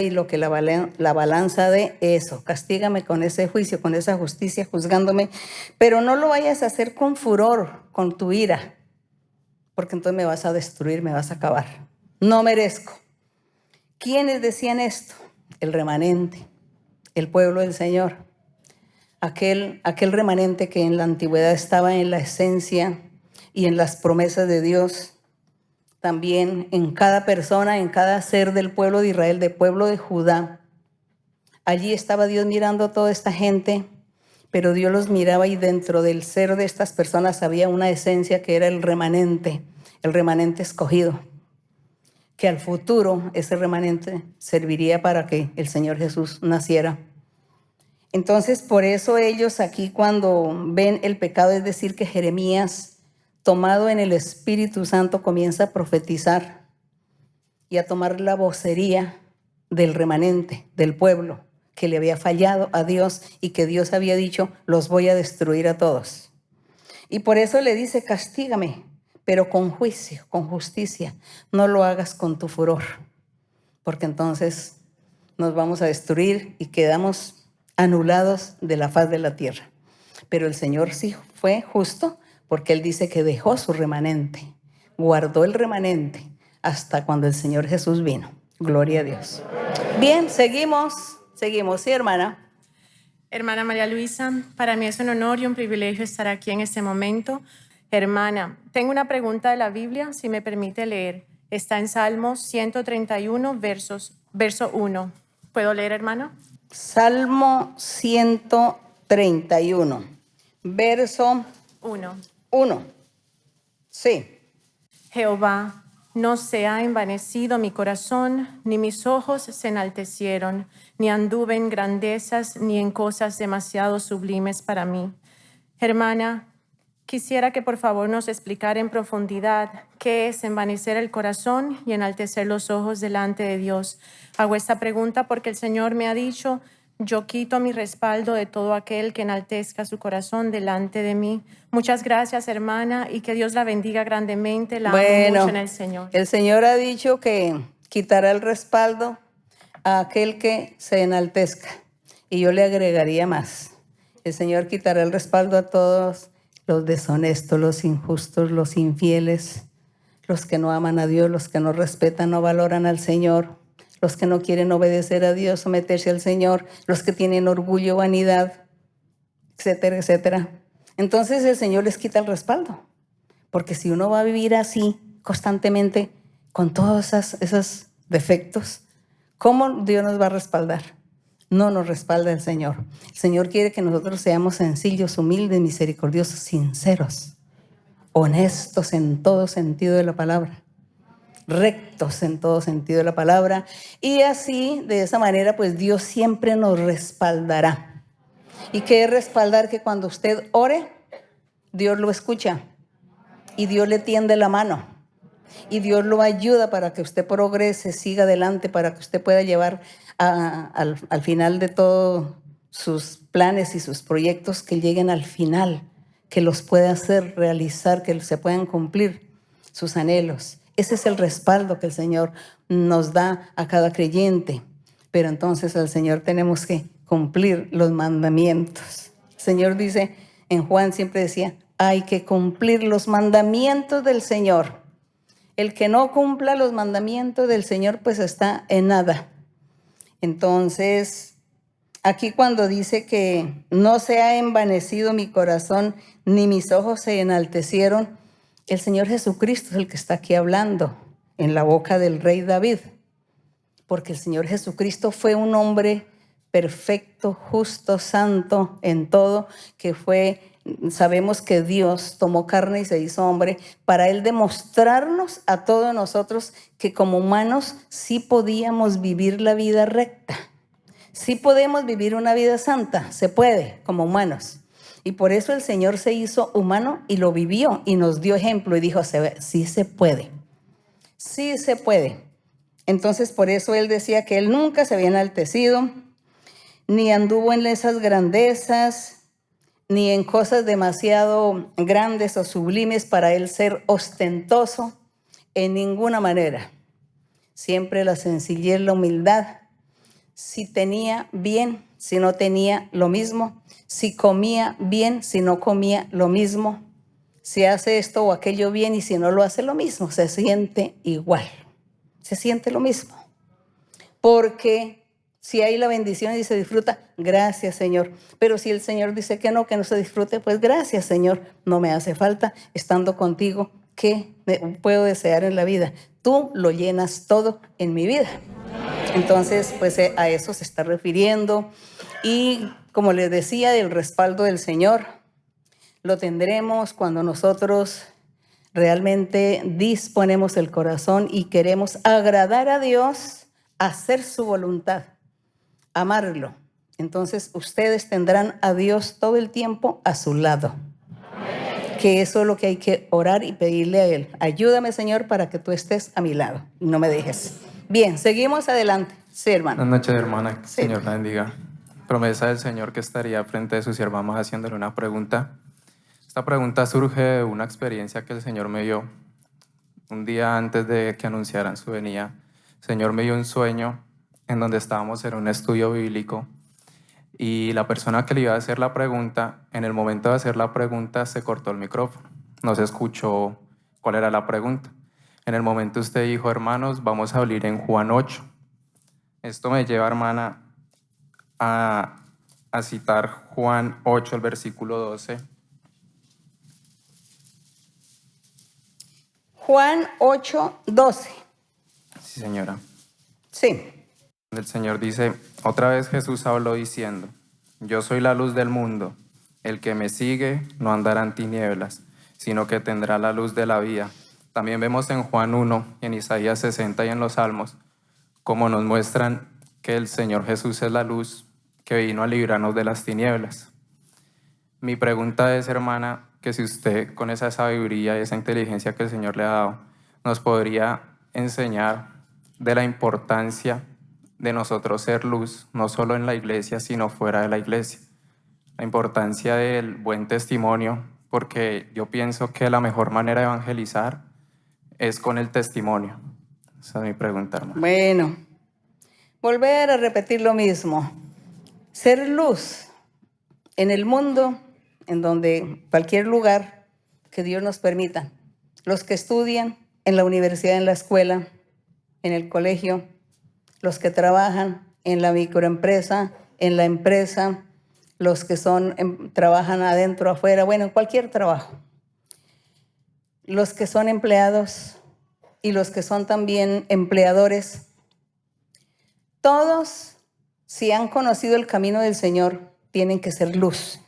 y lo que la balanza de eso. Castígame con ese juicio, con esa justicia, juzgándome, pero no lo vayas a hacer con furor, con tu ira, porque entonces me vas a destruir, me vas a acabar. No merezco. ¿Quiénes decían esto? El remanente, el pueblo del Señor. Aquel remanente que en la antigüedad estaba en la esencia y en las promesas de Dios, también en cada persona, en cada ser del pueblo de Israel, del pueblo de Judá. Allí estaba Dios mirando a toda esta gente, pero Dios los miraba y dentro del ser de estas personas había una esencia que era el remanente escogido, que al futuro ese remanente serviría para que el Señor Jesús naciera. Entonces, por eso ellos aquí cuando ven el pecado, es decir, que Jeremías, tomado en el Espíritu Santo, comienza a profetizar y a tomar la vocería del remanente, del pueblo, que le había fallado a Dios y que Dios había dicho, los voy a destruir a todos. Y por eso le dice, castígame, pero con juicio, con justicia, no lo hagas con tu furor, porque entonces nos vamos a destruir y quedamos anulados de la faz de la tierra. Pero el Señor sí fue justo, porque Él dice que dejó su remanente, guardó el remanente hasta cuando el Señor Jesús vino. Gloria a Dios. Bien, seguimos, ¿sí, hermana? Hermana María Luisa, para mí es un honor y un privilegio estar aquí en este momento. Hermana, tengo una pregunta de la Biblia, si me permite leer. Está en Salmos 131, verso 1. ¿Puedo leer, hermana? Salmo 131, verso 1. 1. Sí. Jehová, no se ha envanecido mi corazón, ni mis ojos se enaltecieron, ni anduve en grandezas, ni en cosas demasiado sublimes para mí. Hermana, quisiera que por favor nos explicara en profundidad qué es envanecer el corazón y enaltecer los ojos delante de Dios. Hago esta pregunta porque el Señor me ha dicho, yo quito mi respaldo de todo aquel que enaltezca su corazón delante de mí. Muchas gracias, hermana, y que Dios la bendiga grandemente. La amo mucho en el Señor. El Señor ha dicho que quitará el respaldo a aquel que se enaltezca. Y yo le agregaría más. El Señor quitará el respaldo a todos los deshonestos, los injustos, los infieles, los que no aman a Dios, los que no respetan, no valoran al Señor, los que no quieren obedecer a Dios, someterse al Señor, los que tienen orgullo, vanidad, etcétera, etcétera. Entonces el Señor les quita el respaldo, porque si uno va a vivir así constantemente con todos esos defectos, ¿cómo Dios nos va a respaldar? No nos respalda el Señor. El Señor quiere que nosotros seamos sencillos, humildes, misericordiosos, sinceros, honestos en todo sentido de la palabra, rectos en todo sentido de la palabra, y así, de esa manera, pues Dios siempre nos respaldará. ¿Y qué es respaldar? Que cuando usted ore, Dios lo escucha y Dios le tiende la mano y Dios lo ayuda para que usted progrese, siga adelante, para que usted pueda llevar al final de todos sus planes y sus proyectos, que lleguen al final, que los pueda hacer realizar, que se puedan cumplir sus anhelos. Ese es el respaldo que el Señor nos da a cada creyente. Pero entonces al Señor tenemos que cumplir los mandamientos. El Señor dice, en Juan siempre decía, hay que cumplir los mandamientos del Señor. El que no cumpla los mandamientos del Señor, pues está en nada. Entonces, aquí cuando dice que no se ha envanecido mi corazón, ni mis ojos se enaltecieron, el Señor Jesucristo es el que está aquí hablando en la boca del rey David, porque el Señor Jesucristo fue un hombre perfecto, justo, santo en todo, que fue sabemos que Dios tomó carne y se hizo hombre para Él demostrarnos a todos nosotros que como humanos sí podíamos vivir la vida recta. Sí podemos vivir una vida santa, se puede, como humanos. Y por eso el Señor se hizo humano y lo vivió y nos dio ejemplo y dijo, sí se puede, sí se puede. Entonces por eso Él decía que Él nunca se había enaltecido, ni anduvo en esas grandezas, ni en cosas demasiado grandes o sublimes para Él ser ostentoso en ninguna manera. Siempre la sencillez, la humildad. Si tenía bien, si no tenía lo mismo, si comía bien, si no comía lo mismo, si hace esto o aquello bien y si no lo hace lo mismo, se siente igual, se siente lo mismo. Porque si hay la bendición y se disfruta, gracias Señor. Pero si el Señor dice que no se disfrute, pues gracias Señor, no me hace falta estando contigo. ¿Qué puedo desear en la vida? Tú lo llenas todo en mi vida. Entonces, pues a eso se está refiriendo. Y como les decía, el respaldo del Señor lo tendremos cuando nosotros realmente disponemos el corazón y queremos agradar a Dios, hacer su voluntad, amarlo. Entonces, ustedes tendrán a Dios todo el tiempo a su lado. Que eso es lo que hay que orar y pedirle a Él. Ayúdame, Señor, para que tú estés a mi lado y no me dejes. Bien, seguimos adelante. Sí, hermano. Buenas noches, hermana. Sí. Señor la bendiga. Promesa del Señor que estaría frente de sus hermanos haciéndole una pregunta. Esta pregunta surge de una experiencia que el Señor me dio. Un día antes de que anunciaran su venida, el Señor me dio un sueño en donde estábamos en un estudio bíblico y la persona que le iba a hacer la pregunta, en el momento de hacer la pregunta se cortó el micrófono. No se escuchó cuál era la pregunta. En el momento usted dijo, hermanos, vamos a abrir en Juan 8. Esto me lleva, hermana, a citar Juan 8, el versículo 12. Juan 8, 12. Sí, señora. Sí. El Señor dice, otra vez Jesús habló diciendo, yo soy la luz del mundo. El que me sigue no andará en tinieblas, sino que tendrá la luz de la vida. También vemos en Juan 1, en Isaías 60 y en los Salmos, cómo nos muestran que el Señor Jesús es la luz que vino a librarnos de las tinieblas. Mi pregunta es, hermana, que si usted con esa sabiduría y esa inteligencia que el Señor le ha dado, nos podría enseñar de la importancia de nosotros ser luz, no solo en la iglesia, sino fuera de la iglesia. La importancia del buen testimonio, porque yo pienso que la mejor manera de evangelizar es con el testimonio. Esa es mi pregunta, hermana. Bueno, volver a repetir lo mismo. Ser luz en el mundo, en donde cualquier lugar que Dios nos permita. Los que estudian en la universidad, en la escuela, en el colegio, los que trabajan en la microempresa, en la empresa, los que trabajan adentro, afuera, bueno, en cualquier trabajo. Los que son empleados y los que son también empleadores, todos, si han conocido el camino del Señor, tienen que ser luz.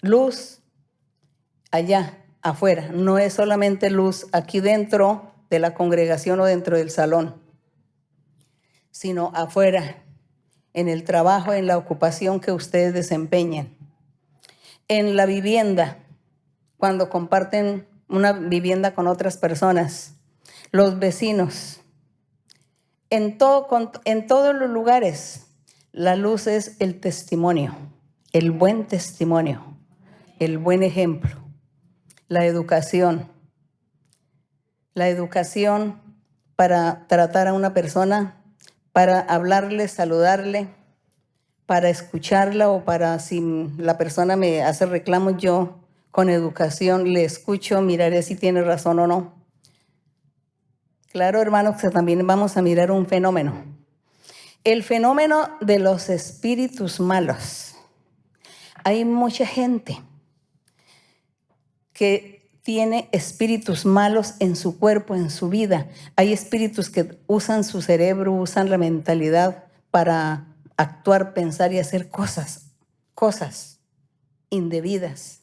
Luz allá, afuera. No es solamente luz aquí dentro de la congregación o dentro del salón, sino afuera, en el trabajo, en la ocupación que ustedes desempeñen. En la vivienda, cuando comparten una vivienda con otras personas, los vecinos, en todos los lugares, la luz es el testimonio, el buen testimonio, el buen ejemplo, la educación para tratar a una persona, para hablarle, saludarle, para escucharla o para si la persona me hace reclamos, yo con educación le escucho, miraré si tiene razón o no. Claro, hermanos, que también vamos a mirar un fenómeno. El fenómeno de los espíritus malos. Hay mucha gente que tiene espíritus malos en su cuerpo, en su vida. Hay espíritus que usan su cerebro, usan la mentalidad para actuar, pensar y hacer cosas indebidas.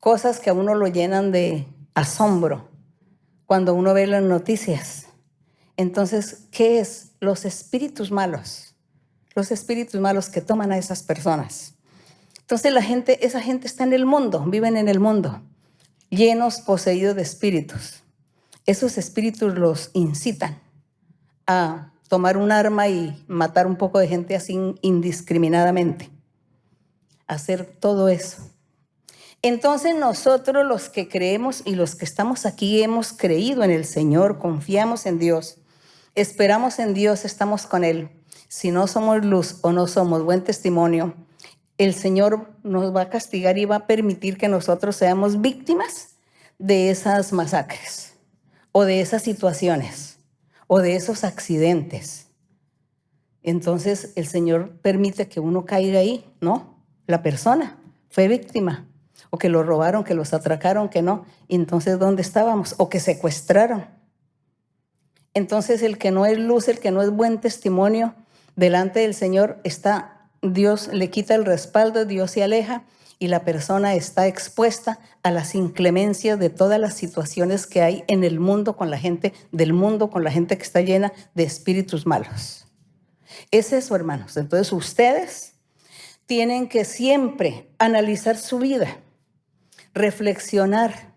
cosas que a uno lo llenan de asombro cuando uno ve las noticias. Entonces, ¿qué es? Los espíritus malos. Los espíritus malos que toman a esas personas. Entonces esa gente está en el mundo, viven en el mundo, llenos, poseídos de espíritus. Esos espíritus los incitan a tomar un arma y matar un poco de gente así indiscriminadamente. Hacer todo eso. Entonces nosotros los que creemos y los que estamos aquí hemos creído en el Señor, confiamos en Dios, esperamos en Dios, estamos con Él. Si no somos luz o no somos buen testimonio, el Señor nos va a castigar y va a permitir que nosotros seamos víctimas de esas masacres o de esas situaciones o de esos accidentes. Entonces el Señor permite que uno caiga ahí, ¿no? La persona fue víctima, o que lo robaron, que los atracaron, que no. Y entonces, ¿dónde estábamos? O que secuestraron. Entonces el que no es luz, el que no es buen testimonio delante del Señor, Dios le quita el respaldo, Dios se aleja y la persona está expuesta a las inclemencias de todas las situaciones que hay en el mundo con la gente del mundo, con la gente que está llena de espíritus malos. Es eso, hermanos. Entonces ustedes tienen que siempre analizar su vida, reflexionar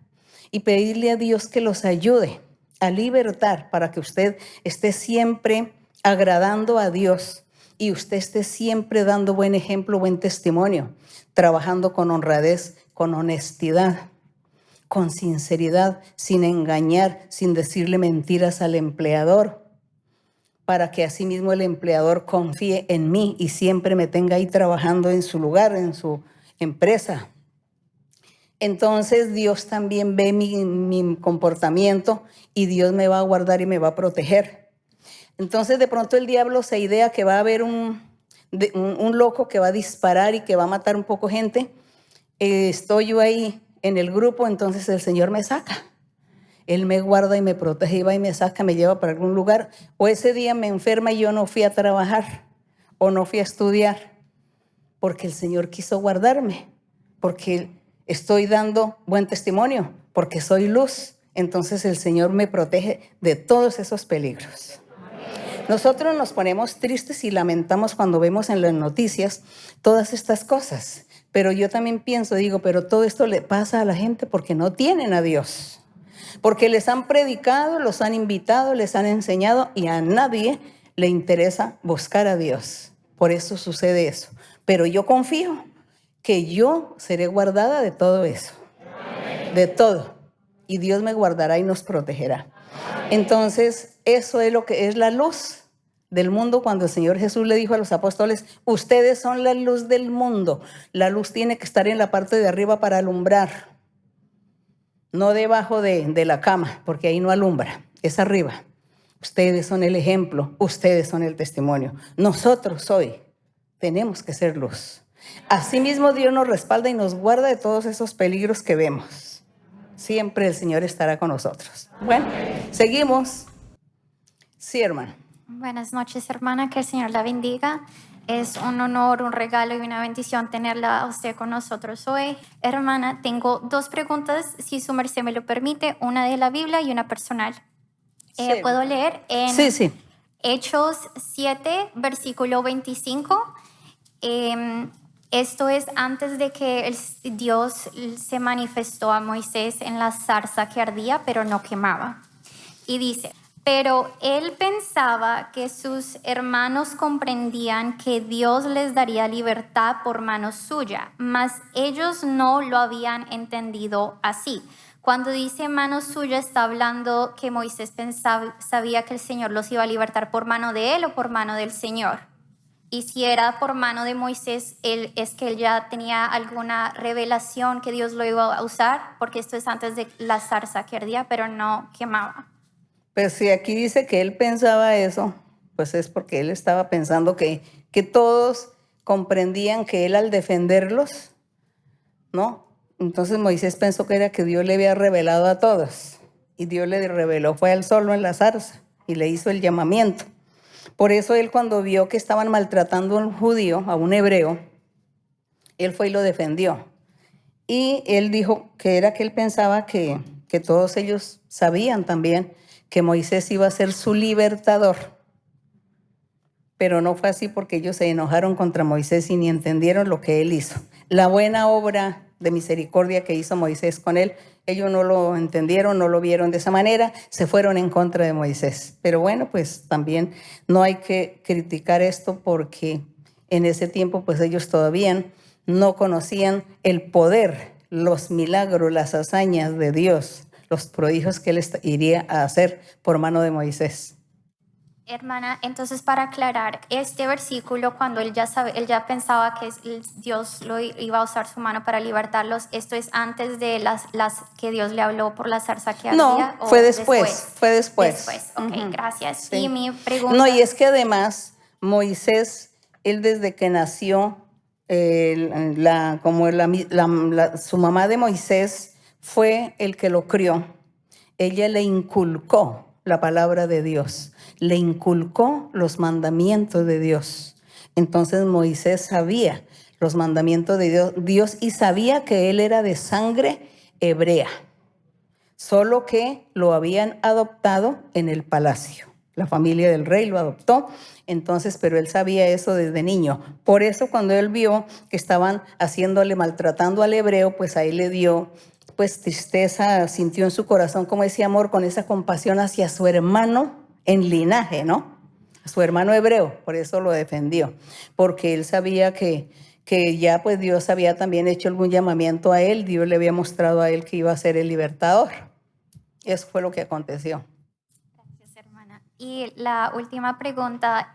y pedirle a Dios que los ayude a libertar para que usted esté siempre agradando a Dios y usted esté siempre dando buen ejemplo, buen testimonio, trabajando con honradez, con honestidad, con sinceridad, sin engañar, sin decirle mentiras al empleador, para que asimismo el empleador confíe en mí y siempre me tenga ahí trabajando en su lugar, en su empresa. Entonces Dios también ve mi comportamiento y Dios me va a guardar y me va a proteger. Entonces de pronto el diablo se idea que va a haber un loco que va a disparar y que va a matar un poco gente. Estoy yo ahí en el grupo, entonces el Señor me saca. Él me guarda y me protege y va y me saca, me lleva para algún lugar. O ese día me enferma y yo no fui a trabajar o no fui a estudiar porque el Señor quiso guardarme, porque estoy dando buen testimonio, porque soy luz. Entonces el Señor me protege de todos esos peligros. Nosotros nos ponemos tristes y lamentamos cuando vemos en las noticias todas estas cosas. Pero yo también pienso, pero todo esto le pasa a la gente porque no tienen a Dios. Porque les han predicado, los han invitado, les han enseñado y a nadie le interesa buscar a Dios. Por eso sucede eso. Pero yo confío que yo seré guardada de todo eso. De todo. Y Dios me guardará y nos protegerá. Entonces, eso es lo que es la luz del mundo cuando el Señor Jesús le dijo a los apóstoles, ustedes son la luz del mundo. La luz tiene que estar en la parte de arriba para alumbrar, no debajo de la cama, porque ahí no alumbra, es arriba. Ustedes son el ejemplo, ustedes son el testimonio. Nosotros hoy tenemos que ser luz. Asimismo, Dios nos respalda y nos guarda de todos esos peligros que vemos. Siempre el Señor estará con nosotros. Bueno, seguimos. Sí, hermana. Buenas noches, hermana. Que el Señor la bendiga. Es un honor, un regalo y una bendición tenerla a usted con nosotros hoy. Hermana, tengo dos preguntas, si su merced me lo permite, una de la Biblia y una personal. Sí. ¿Puedo leer? En Sí. Hechos 7, versículo 25. Esto es antes de que Dios se manifestó a Moisés en la zarza que ardía, pero no quemaba. Y dice, pero él pensaba que sus hermanos comprendían que Dios les daría libertad por mano suya, mas ellos no lo habían entendido así. Cuando dice mano suya, está hablando que Moisés sabía que el Señor los iba a libertar por mano de él o por mano del Señor. Y si era por mano de Moisés, es que él ya tenía alguna revelación que Dios lo iba a usar, porque esto es antes de la zarza que ardía, pero no quemaba. Pues si aquí dice que él pensaba eso, pues es porque él estaba pensando que todos comprendían que él al defenderlos, ¿no? Entonces Moisés pensó que era que Dios le había revelado a todos. Y Dios le reveló, fue a él solo en la zarza y le hizo el llamamiento. Por eso él cuando vio que estaban maltratando a un judío, a un hebreo, él fue y lo defendió. Y él dijo que él pensaba que todos ellos sabían también que Moisés iba a ser su libertador. Pero no fue así porque ellos se enojaron contra Moisés y ni entendieron lo que él hizo. La buena obra de misericordia que hizo Moisés con él, ellos no lo entendieron, no lo vieron de esa manera, se fueron en contra de Moisés. Pero bueno, pues también no hay que criticar esto porque en ese tiempo pues ellos todavía no conocían el poder, los milagros, las hazañas de Dios, los prodigios que él iría a hacer por mano de Moisés. Hermana, entonces para aclarar, este versículo, cuando él ya pensaba que Dios lo iba a usar su mano para libertarlos, ¿esto es antes de las que Dios le habló por la zarza que ardía? No, fue después. Después, ok, gracias. Sí. Y mi pregunta... No, y es que además Moisés, él desde que nació, su mamá de Moisés fue el que lo crió. Ella le inculcó la palabra de Dios, le inculcó los mandamientos de Dios. Entonces Moisés sabía los mandamientos de Dios y sabía que él era de sangre hebrea, solo que lo habían adoptado en el palacio. La familia del rey lo adoptó, entonces, pero él sabía eso desde niño. Por eso cuando él vio que estaban maltratando al hebreo, pues ahí le dio pues tristeza, sintió en su corazón como ese amor, con esa compasión hacia su hermano en linaje, ¿no? Su hermano hebreo, por eso lo defendió, porque él sabía que ya pues Dios había también hecho algún llamamiento a él, Dios le había mostrado a él que iba a ser el libertador. Eso fue lo que aconteció. Gracias, hermana. Y la última pregunta,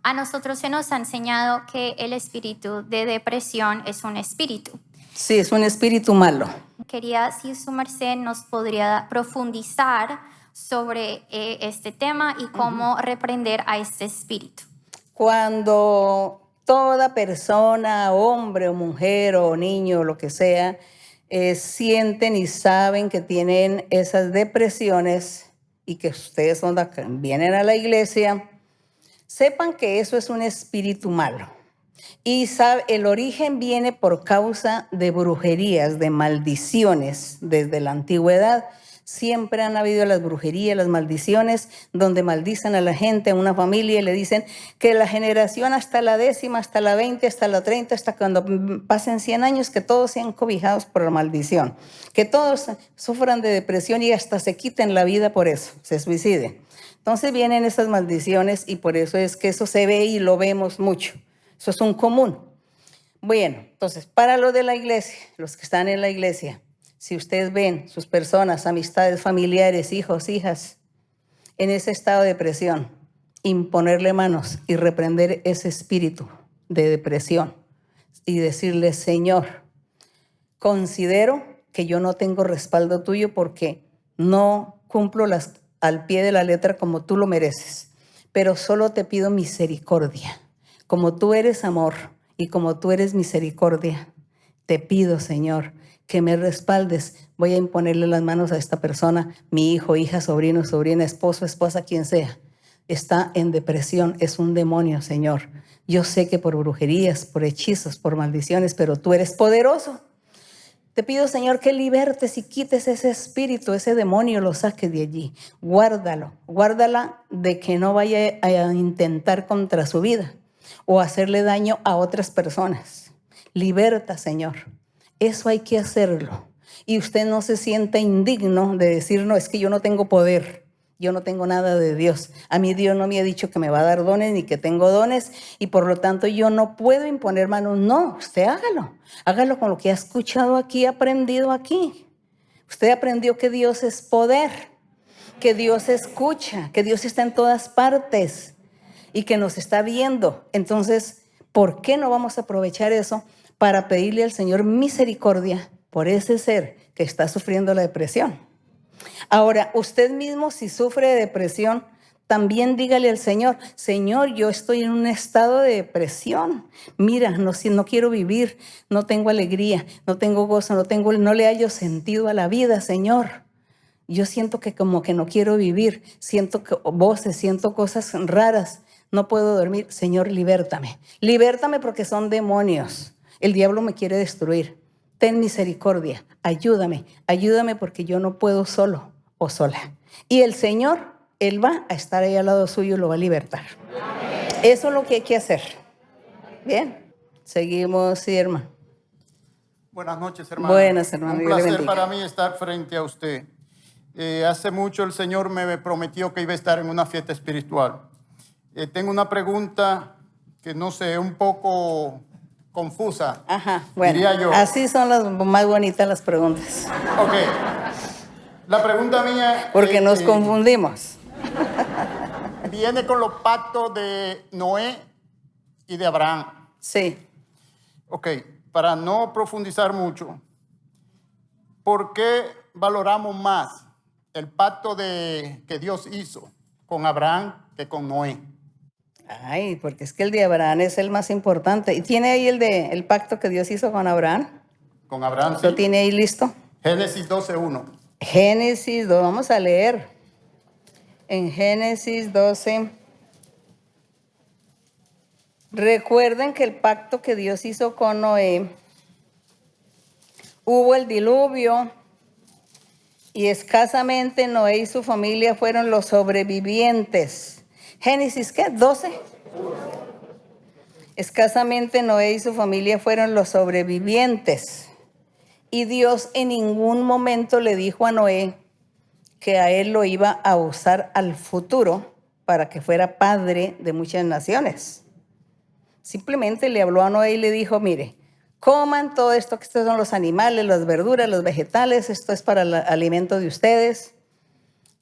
a nosotros se nos ha enseñado que el espíritu de depresión es un espíritu. Sí, es un espíritu malo. Quería, si su merced nos podría profundizar sobre este tema y cómo reprender a este espíritu. Cuando toda persona, hombre o mujer o niño, lo que sea, sienten y saben que tienen esas depresiones y que ustedes vienen a la iglesia, sepan que eso es un espíritu malo. Y el origen viene por causa de brujerías, de maldiciones. Desde la antigüedad siempre han habido las brujerías, las maldiciones, donde maldicen a la gente, a una familia, y le dicen que la generación hasta la 10ª, hasta la 20, hasta la 30, hasta cuando pasen 100 años, que todos sean cobijados por la maldición, que todos sufran de depresión y hasta se quiten la vida por eso, se suiciden. Entonces vienen esas maldiciones y por eso es que eso se ve y lo vemos mucho. Eso es un común. Bueno, entonces, para lo de la iglesia, los que están en la iglesia, si ustedes ven sus personas, amistades, familiares, hijos, hijas, en ese estado de depresión, imponerle manos y reprender ese espíritu de depresión y decirle, Señor, considero que yo no tengo respaldo tuyo porque no cumplo al pie de la letra como tú lo mereces, pero solo te pido misericordia. Como tú eres amor y como tú eres misericordia, te pido, Señor, que me respaldes. Voy a imponerle las manos a esta persona, mi hijo, hija, sobrino, sobrina, esposo, esposa, quien sea. Está en depresión, es un demonio, Señor. Yo sé que por brujerías, por hechizos, por maldiciones, pero tú eres poderoso. Te pido, Señor, que libertes y quites ese espíritu, ese demonio, lo saques de allí. Guárdalo, guárdala de que no vaya a intentar contra su vida o hacerle daño a otras personas. Liberta, Señor. Eso hay que hacerlo. Y usted no se sienta indigno de decir, no, es que yo no tengo poder, yo no tengo nada de Dios. A mí Dios no me ha dicho que me va a dar dones ni que tengo dones y por lo tanto yo no puedo imponer manos. No, usted hágalo. Hágalo con lo que ha escuchado aquí, aprendido aquí. Usted aprendió que Dios es poder, que Dios escucha, que Dios está en todas partes y que nos está viendo. Entonces, ¿por qué no vamos a aprovechar eso para pedirle al Señor misericordia por ese ser que está sufriendo la depresión? Ahora, usted mismo, si sufre de depresión, también dígale al Señor, Señor, yo estoy en un estado de depresión. Mira, no quiero vivir, no tengo alegría, no tengo gozo, no le hallo sentido a la vida, Señor. Yo siento que como que no quiero vivir, siento voces, siento cosas raras. No puedo dormir. Señor, libértame. Libértame porque son demonios. El diablo me quiere destruir. ten misericordia, ayúdame, ayúdame porque yo no puedo solo o sola. Y el Señor, Él va a estar ahí al lado suyo y lo va a libertar. Eso es lo que hay que hacer. Bien, seguimos, sí, hermano. Buenas noches, hermano. Buenas, hermano. Un Dios le placer bendiga. para mí estar frente a usted. Hace mucho el Señor me prometió que iba a estar en una fiesta espiritual. Tengo una pregunta que no sé, un poco confusa. Ajá, bueno, diría yo. así son las más bonitas las preguntas. Ok. La pregunta mía... Porque nos confundimos. Viene con los pactos de Noé y de Abraham. Sí. Ok, para no profundizar mucho, ¿por qué valoramos más el pacto que Dios hizo con Abraham que con Noé? Ay, porque es que el de Abraham es el más importante. ¿Y tiene ahí el pacto que Dios hizo con Abraham? Con Abraham, ¿Lo sí. tiene ahí listo? Génesis 12:1. Génesis 2, vamos a leer. En Génesis 12. Recuerden que el pacto que Dios hizo con Noé, hubo el diluvio y escasamente Noé y su familia fueron los sobrevivientes. Génesis, ¿qué? 12. Escasamente Noé y su familia fueron los sobrevivientes. Y Dios en ningún momento le dijo a Noé que a él lo iba a usar al futuro para que fuera padre de muchas naciones. Simplemente le habló a Noé y le dijo, mire, coman todo esto, que estos son los animales, las verduras, los vegetales, esto es para el alimento de ustedes.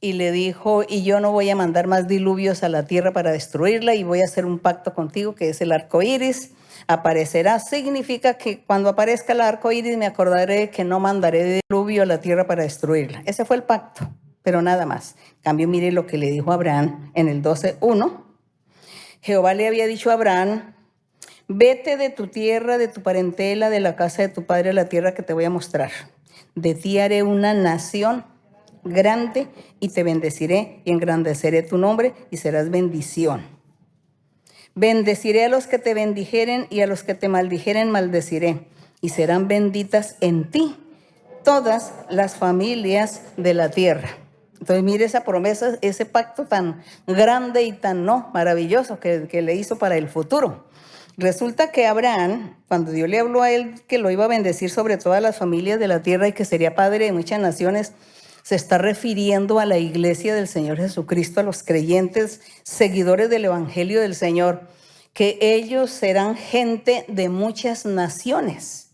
Y le dijo, y yo no voy a mandar más diluvios a la tierra para destruirla y voy a hacer un pacto contigo que es el arco iris. Aparecerá, significa que cuando aparezca el arco iris me acordaré que no mandaré diluvio a la tierra para destruirla. Ese fue el pacto, pero nada más. En cambio, mire lo que le dijo a Abraham en el 12:1. Jehová le había dicho a Abraham, vete de tu tierra, de tu parentela, de la casa de tu padre a la tierra que te voy a mostrar. De ti haré una nación grande y te bendeciré y engrandeceré tu nombre y serás bendición. Bendeciré a los que te bendijeren y a los que te maldijeren maldeciré y serán benditas en ti todas las familias de la tierra. Entonces mire esa promesa, ese pacto tan grande y tan maravilloso que le hizo para el futuro. Resulta que Abraham, cuando Dios le habló a él que lo iba a bendecir sobre todas las familias de la tierra y que sería padre de muchas naciones, se está refiriendo a la iglesia del Señor Jesucristo, a los creyentes, seguidores del Evangelio del Señor, que ellos serán gente de muchas naciones.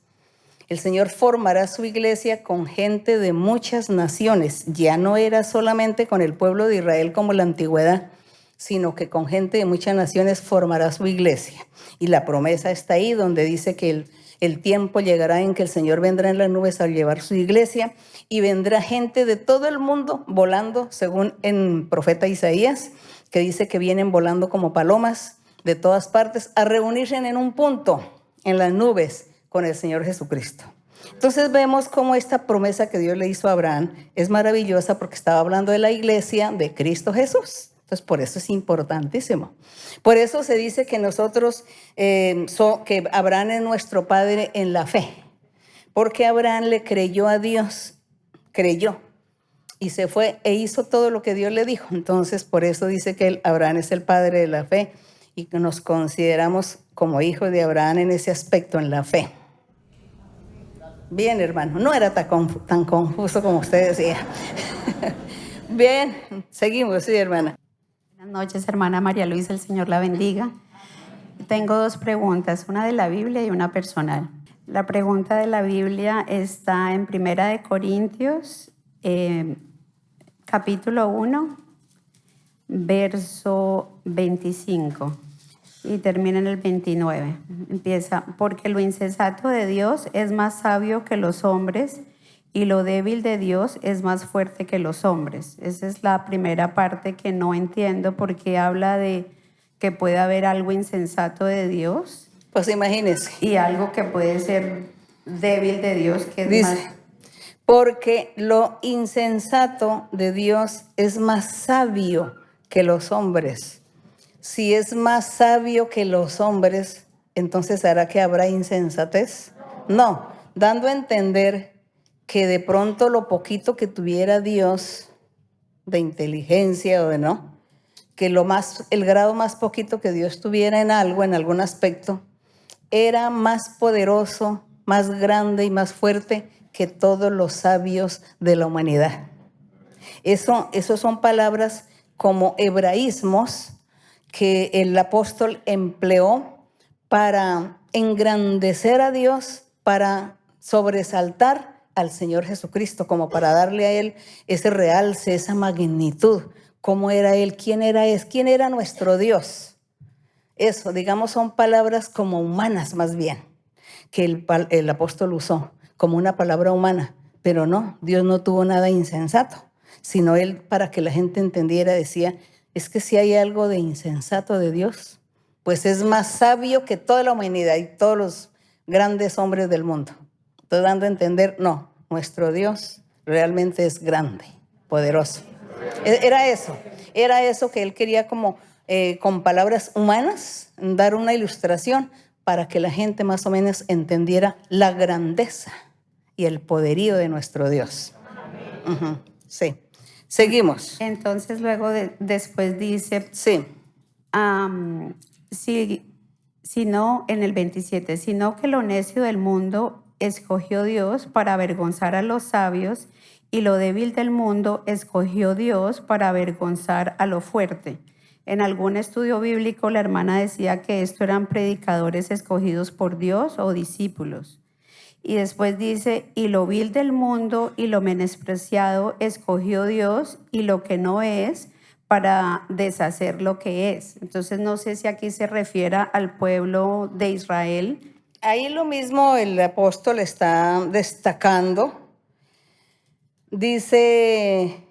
El Señor formará su iglesia con gente de muchas naciones. Ya no era solamente con el pueblo de Israel como en la antigüedad, sino que con gente de muchas naciones formará su iglesia. Y la promesa está ahí, donde dice que el tiempo llegará en que el Señor vendrá en las nubes a llevar su iglesia y vendrá gente de todo el mundo volando, según en profeta Isaías, que dice que vienen volando como palomas de todas partes a reunirse en un punto en las nubes con el Señor Jesucristo. Entonces vemos cómo esta promesa que Dios le hizo a Abraham es maravillosa porque estaba hablando de la iglesia de Cristo Jesús. Entonces por eso es importantísimo. Por eso se dice que nosotros, que Abraham es nuestro padre en la fe. Porque Abraham le creyó a Dios, creyó. Y se fue e hizo todo lo que Dios le dijo. Entonces por eso dice que Abraham es el padre de la fe y que nos consideramos como hijos de Abraham en ese aspecto, en la fe. Bien, hermano, no era tan confuso como usted decía. Bien, seguimos, sí, hermana. Buenas noches, hermana María Luisa, el Señor la bendiga. Tengo dos preguntas, una de la Biblia y una personal. La pregunta de la Biblia está en 1 Corintios, capítulo 1, verso 25, y termina en el 29. Empieza, porque lo insensato de Dios es más sabio que los hombres, y lo débil de Dios es más fuerte que los hombres. Esa es la primera parte que no entiendo, porque habla de que puede haber algo insensato de Dios. Pues imagínense. Y algo que puede ser débil de Dios, que es dice, más... porque lo insensato de Dios es más sabio que los hombres. Si es más sabio que los hombres, entonces ¿hará que habrá insensatez? No. dando a entender que de pronto lo poquito que tuviera Dios de inteligencia o de no, que el grado más poquito que Dios tuviera en algo, en algún aspecto, era más poderoso, más grande y más fuerte que todos los sabios de la humanidad. Eso son palabras como hebraísmos que el apóstol empleó para engrandecer a Dios, para sobresaltar al Señor Jesucristo, como para darle a Él ese realce, esa magnitud. ¿Cómo era Él? ¿Quién era nuestro Dios? Eso, digamos, son palabras como humanas más bien, que el apóstol usó, como una palabra humana. Pero no, Dios no tuvo nada insensato, sino Él, para que la gente entendiera, decía, es que si hay algo de insensato de Dios, pues es más sabio que toda la humanidad y todos los grandes hombres del mundo. Estoy dando a entender, no, nuestro Dios realmente es grande, poderoso. Era eso que Él quería como con palabras humanas, dar una ilustración para que la gente más o menos entendiera la grandeza y el poderío de nuestro Dios. Sí. Seguimos. Entonces luego después dice, sí. Sino en el 27, sino que lo necio del mundo escogió Dios para avergonzar a los sabios, y lo débil del mundo escogió Dios para avergonzar a lo fuerte. En algún estudio bíblico la hermana decía que esto eran predicadores escogidos por Dios o discípulos. Y después dice, y lo vil del mundo y lo menospreciado escogió Dios, y lo que no es, para deshacer lo que es. Entonces no sé si aquí se refiere al pueblo de Israel. Ahí lo mismo el apóstol está destacando. Dice,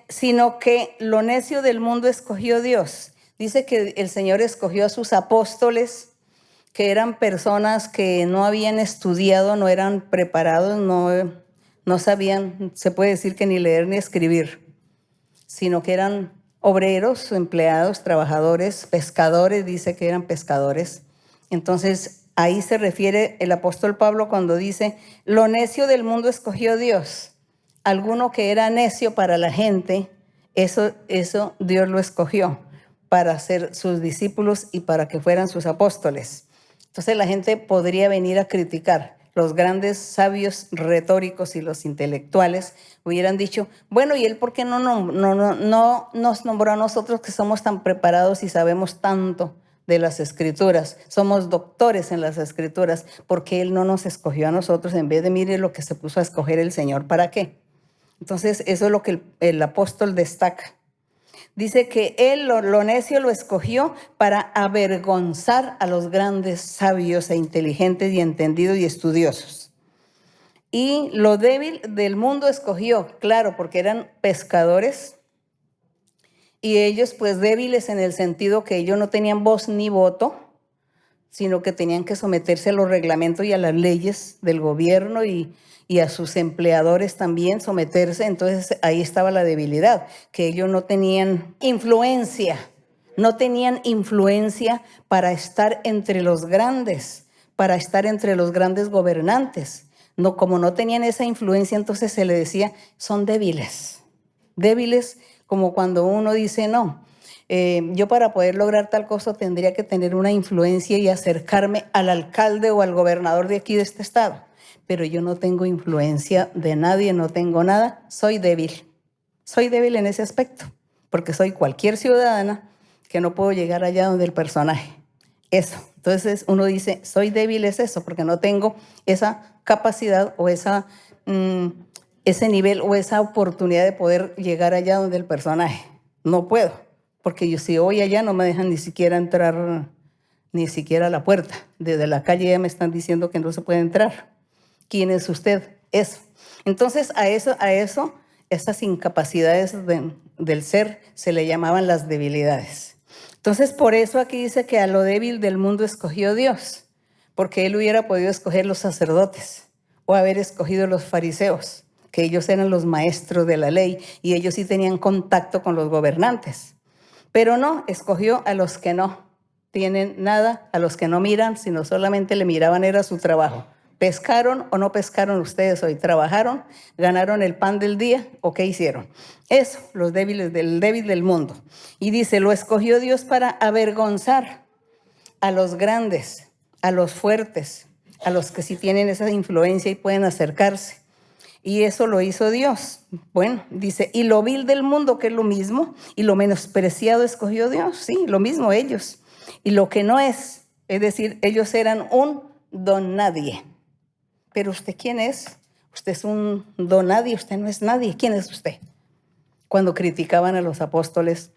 sino que lo necio del mundo escogió Dios. Dice que el Señor escogió a sus apóstoles, que eran personas que no habían estudiado, no eran preparados, no sabían, se puede decir que ni leer ni escribir, sino que eran obreros, empleados, trabajadores, pescadores, dice que eran pescadores. Entonces, ahí se refiere el apóstol Pablo cuando dice, lo necio del mundo escogió Dios. Alguno que era necio para la gente, eso Dios lo escogió para ser sus discípulos y para que fueran sus apóstoles. Entonces la gente podría venir a criticar. Los grandes sabios retóricos y los intelectuales hubieran dicho, bueno, ¿y él por qué no nos nombró a nosotros que somos tan preparados y sabemos tanto de las Escrituras? Somos doctores en las Escrituras. ¿Por qué él no nos escogió a nosotros en vez de mire lo que se puso a escoger el Señor? ¿Para qué? Entonces eso es lo que el apóstol destaca. Dice que él lo necio lo escogió para avergonzar a los grandes sabios e inteligentes y entendidos y estudiosos. Y lo débil del mundo escogió, claro, porque eran pescadores y ellos pues débiles en el sentido que ellos no tenían voz ni voto, sino que tenían que someterse a los reglamentos y a las leyes del gobierno y a sus empleadores también someterse. Entonces ahí estaba la debilidad, que ellos no tenían influencia para estar entre los grandes, para estar entre los grandes gobernantes. No, como no tenían esa influencia, entonces se le decía, son débiles. Débiles como cuando uno dice, no, yo para poder lograr tal cosa tendría que tener una influencia y acercarme al alcalde o al gobernador de aquí de este estado. Pero yo no tengo influencia de nadie, no tengo nada, soy débil. Soy débil en ese aspecto, porque soy cualquier ciudadana que no puedo llegar allá donde el personaje. Eso. Entonces uno dice, soy débil es eso, porque no tengo esa capacidad o ese nivel o esa oportunidad de poder llegar allá donde el personaje. No puedo, porque yo si voy allá no me dejan ni siquiera entrar, ni siquiera a la puerta. Desde la calle ya me están diciendo que no se puede entrar. ¿Quién es usted? Eso. Entonces a eso, esas incapacidades del ser se le llamaban las debilidades. Entonces por eso aquí dice que a lo débil del mundo escogió Dios, porque él hubiera podido escoger los sacerdotes o haber escogido los fariseos, que ellos eran los maestros de la ley y ellos sí tenían contacto con los gobernantes. Pero no, escogió a los que no tienen nada, a los que no miran, sino solamente le miraban era su trabajo. ¿Pescaron o no pescaron ustedes hoy? ¿Trabajaron? ¿Ganaron el pan del día? ¿O qué hicieron? Eso, los débiles del débil del mundo. Y dice, lo escogió Dios para avergonzar a los grandes, a los fuertes, a los que sí tienen esa influencia y pueden acercarse. Y eso lo hizo Dios. Bueno, dice, y lo vil del mundo, que es lo mismo, y lo menospreciado escogió Dios, sí, lo mismo ellos. Y lo que no es decir, ellos eran un don nadie. Pero ¿usted quién es? Usted es un don nadie, usted no es nadie. ¿Quién es usted? Cuando criticaban a los apóstoles,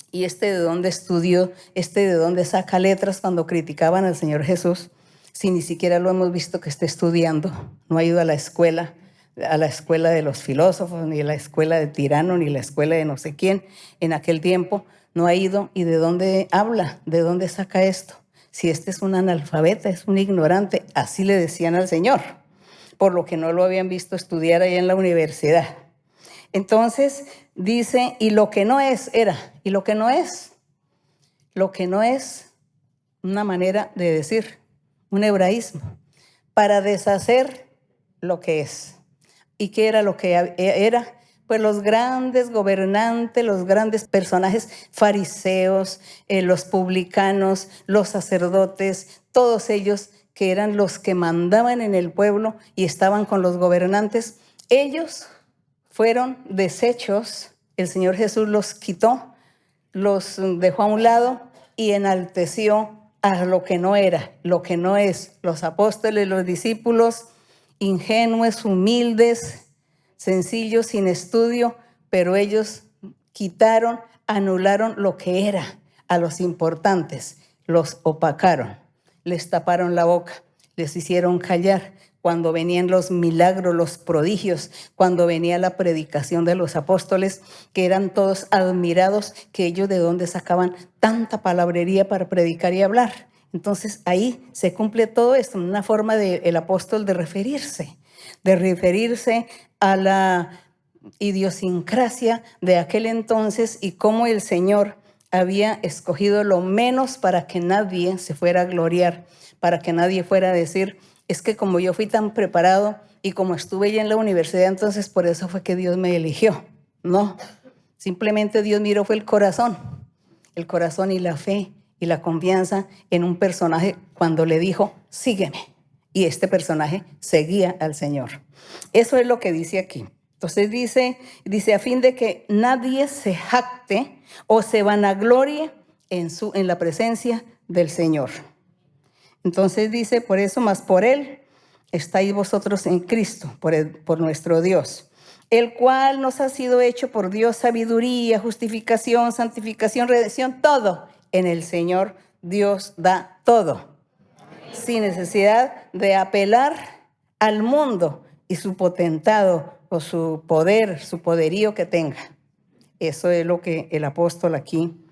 y de dónde estudió, de dónde saca letras cuando criticaban al Señor Jesús, si ni siquiera lo hemos visto que esté estudiando, no ha ido a la escuela de los filósofos, ni a la escuela de Tirano, ni la escuela de no sé quién, en aquel tiempo no ha ido. ¿Y de dónde habla? ¿De dónde saca esto? Si es un analfabeta, es un ignorante, así le decían al Señor, por lo que no lo habían visto estudiar allá en la universidad. Entonces dice, y lo que no es era, y lo que no es una manera de decir, un hebraísmo, para deshacer lo que es. ¿Y qué era lo que era? Pues los grandes gobernantes, los grandes personajes, fariseos, los publicanos, los sacerdotes, todos ellos que eran los que mandaban en el pueblo y estaban con los gobernantes, ellos fueron deshechos. El Señor Jesús los quitó, los dejó a un lado y enalteció a lo que no era, lo que no es. Los apóstoles, los discípulos, ingenuos, humildes, sencillos, sin estudio, pero ellos quitaron, anularon lo que era a los importantes, los opacaron, les taparon la boca, les hicieron callar. Cuando venían los milagros, los prodigios, cuando venía la predicación de los apóstoles, que eran todos admirados, que ellos de dónde sacaban tanta palabrería para predicar y hablar. Entonces ahí se cumple todo esto, una forma del apóstol de referirse a la idiosincrasia de aquel entonces y cómo el Señor había escogido lo menos para que nadie se fuera a gloriar, para que nadie fuera a decir, es que como yo fui tan preparado y como estuve ya en la universidad, entonces por eso fue que Dios me eligió. No, simplemente Dios miró fue el corazón y la fe y la confianza en un personaje cuando le dijo, sígueme. Y este personaje seguía al Señor. Eso es lo que dice aquí. Entonces dice a fin de que nadie se jacte o se vanaglorie en la presencia del Señor. Entonces dice, por eso, más por Él, estáis vosotros en Cristo, por nuestro Dios, el cual nos ha sido hecho por Dios sabiduría, justificación, santificación, redención, todo. En el Señor Dios da todo, sin necesidad de apelar al mundo y su potentado o su poder, su poderío que tenga. Eso es lo que el apóstol aquí,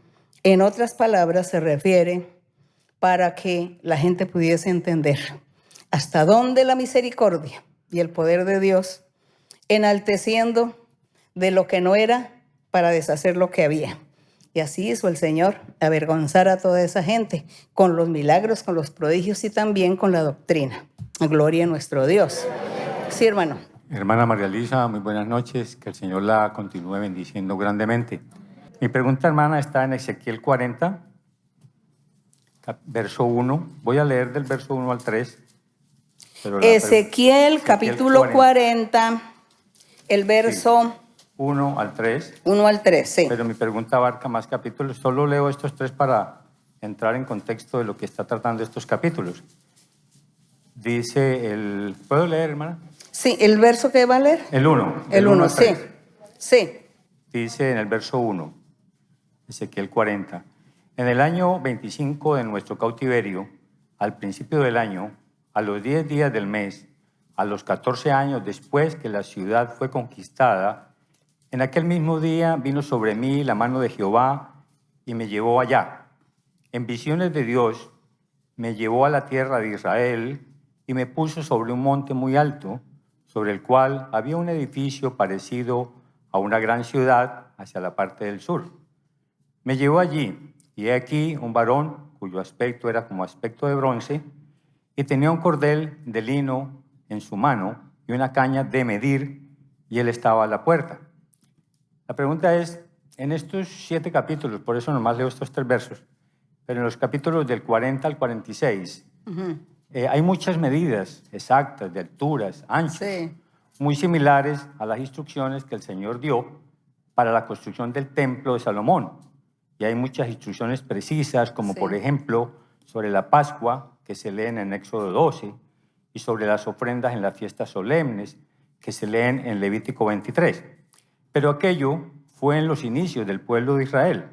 en otras palabras, se refiere para que la gente pudiese entender hasta dónde la misericordia y el poder de Dios, enalteciendo de lo que no era para deshacer lo que había. Y así hizo el Señor, avergonzar a toda esa gente con los milagros, con los prodigios y también con la doctrina. Gloria a nuestro Dios. Sí, hermano. Hermana María Luisa, muy buenas noches. Que el Señor la continúe bendiciendo grandemente. Mi pregunta, hermana, está en Ezequiel 40, verso 1. Voy a leer del verso 1 al 3. Ezequiel, capítulo 40, el verso 1 al 3. 1 al 3, sí. Pero mi pregunta abarca más capítulos. Solo leo estos 3 para entrar en contexto de lo que está tratando estos capítulos. Dice el... ¿Puedo leer, hermana? Sí, ¿el verso que va a leer? El 1. El 1, sí. Sí. Dice en el verso 1, Ezequiel 40. En el año 25 de nuestro cautiverio, al principio del año, a los 10 días del mes, a los 14 años después que la ciudad fue conquistada, en aquel mismo día vino sobre mí la mano de Jehová y me llevó allá. En visiones de Dios me llevó a la tierra de Israel y me puso sobre un monte muy alto, sobre el cual había un edificio parecido a una gran ciudad hacia la parte del sur. Me llevó allí, y he aquí un varón cuyo aspecto era como aspecto de bronce, y tenía un cordel de lino en su mano y una caña de medir, y él estaba a la puerta. La pregunta es, en estos 7 capítulos, por eso nomás leo estos 3 versos, pero en los capítulos del 40 al 46, hay muchas medidas exactas de alturas, anchos, muy similares a las instrucciones que el Señor dio para la construcción del templo de Salomón. Y hay muchas instrucciones precisas, como por ejemplo sobre la Pascua, que se leen en Éxodo 12, y sobre las ofrendas en las fiestas solemnes, que se leen en Levítico 23. Pero aquello fue en los inicios del pueblo de Israel,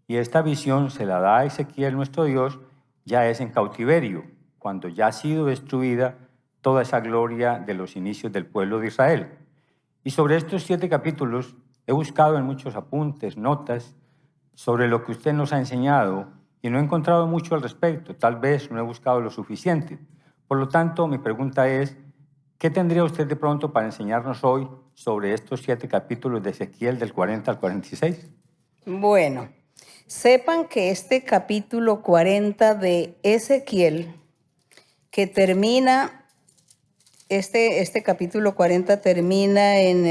y esta visión se la da a Ezequiel, nuestro Dios, ya es en cautiverio, cuando ya ha sido destruida toda esa gloria de los inicios del pueblo de Israel. Y sobre estos 7 capítulos he buscado en muchos apuntes, notas, sobre lo que usted nos ha enseñado, y no he encontrado mucho al respecto. Tal vez no he buscado lo suficiente. Por lo tanto, mi pregunta es, ¿qué tendría usted de pronto para enseñarnos hoy sobre estos 7 capítulos de Ezequiel del 40 al 46? Bueno, sepan que este capítulo 40 de Ezequiel, que termina, este capítulo 40 termina en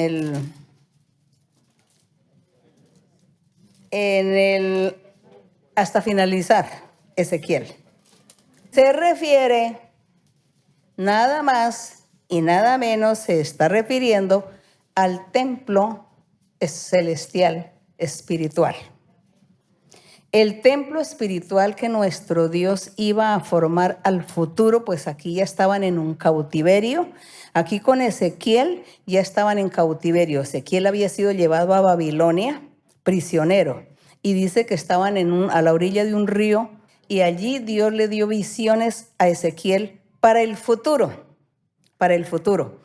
el hasta finalizar Ezequiel. Se refiere nada más y nada menos, se está refiriendo al templo celestial espiritual. El templo espiritual que nuestro Dios iba a formar al futuro, pues aquí ya estaban en un cautiverio. Aquí con Ezequiel ya estaban en cautiverio. Ezequiel había sido llevado a Babilonia, prisionero, y dice que estaban a la orilla de un río, y allí Dios le dio visiones a Ezequiel para el futuro, para el futuro.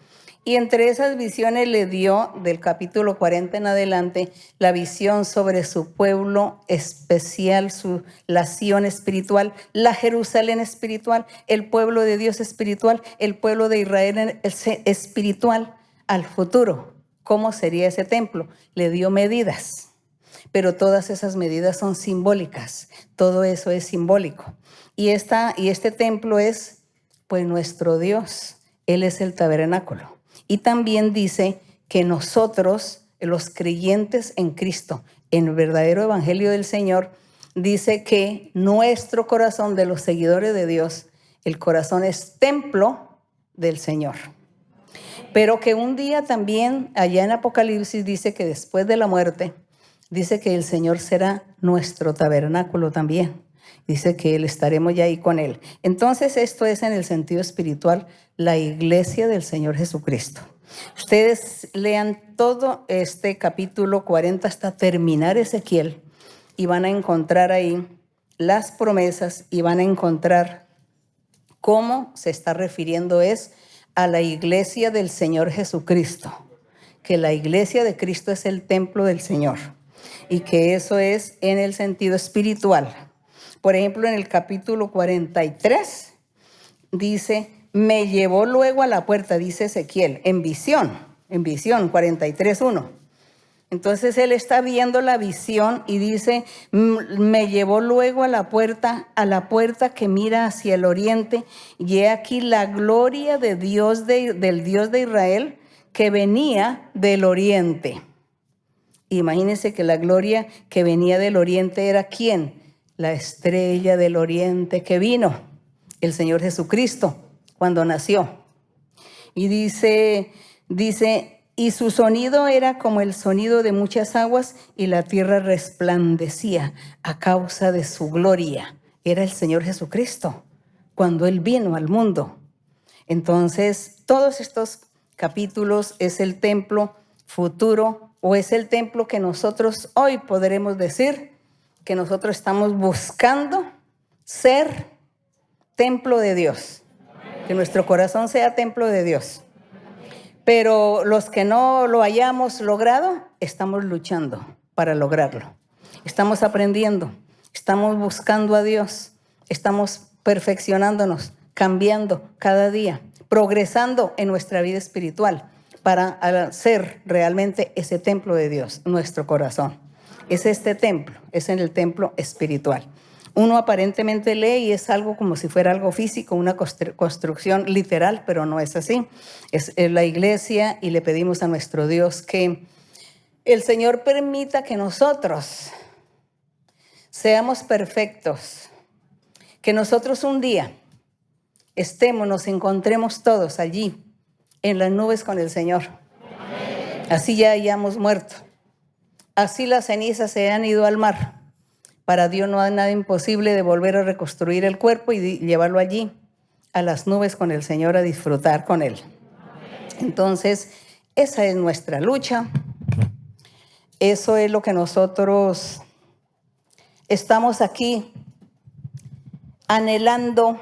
Y entre esas visiones le dio, del capítulo 40 en adelante, la visión sobre su pueblo especial, su nación espiritual, la Jerusalén espiritual, el pueblo de Dios espiritual, el pueblo de Israel espiritual, al futuro. ¿Cómo sería ese templo? Le dio medidas, pero todas esas medidas son simbólicas. Todo eso es simbólico. Y este templo es, pues, nuestro Dios. Él es el tabernáculo. Y también dice que nosotros, los creyentes en Cristo, en el verdadero evangelio del Señor, dice que nuestro corazón, de los seguidores de Dios, el corazón es templo del Señor. Pero que un día también, allá en Apocalipsis, dice que después de la muerte, dice que el Señor será nuestro tabernáculo también. Dice que estaremos ya ahí con Él. Entonces, esto es en el sentido espiritual la iglesia del Señor Jesucristo. Ustedes lean todo este capítulo 40 hasta terminar Ezequiel y van a encontrar ahí las promesas y van a encontrar cómo se está refiriendo a la iglesia del Señor Jesucristo, que la iglesia de Cristo es el templo del Señor y que eso es en el sentido espiritual. Por ejemplo, en el capítulo 43 dice, me llevó luego a la puerta, dice Ezequiel, en visión 43:1. Entonces él está viendo la visión y dice, me llevó luego a la puerta que mira hacia el oriente, y he aquí la gloria de Dios del Dios de Israel que venía del oriente. Imagínense que la gloria que venía del oriente era ¿quién? La estrella del oriente que vino, el Señor Jesucristo, cuando nació. Y dice, y su sonido era como el sonido de muchas aguas, y la tierra resplandecía a causa de su gloria. Era el Señor Jesucristo, cuando Él vino al mundo. Entonces, todos estos capítulos es el templo futuro, o es el templo que nosotros hoy podremos decir que nosotros estamos buscando ser templo de Dios. Que nuestro corazón sea templo de Dios. Pero los que no lo hayamos logrado, estamos luchando para lograrlo. Estamos aprendiendo, estamos buscando a Dios, estamos perfeccionándonos, cambiando cada día, progresando en nuestra vida espiritual para ser realmente ese templo de Dios, nuestro corazón. Es este templo, es en el templo espiritual. Uno aparentemente lee y es algo como si fuera algo físico, una construcción literal, pero no es así. Es la iglesia y le pedimos a nuestro Dios que el Señor permita que nosotros seamos perfectos, que nosotros un día nos encontremos todos allí en las nubes con el Señor. Así ya hayamos muerto. Así las cenizas se han ido al mar. Para Dios no hay nada imposible de volver a reconstruir el cuerpo y llevarlo allí, a las nubes con el Señor, a disfrutar con Él. Entonces, esa es nuestra lucha. Eso es lo que nosotros estamos aquí anhelando,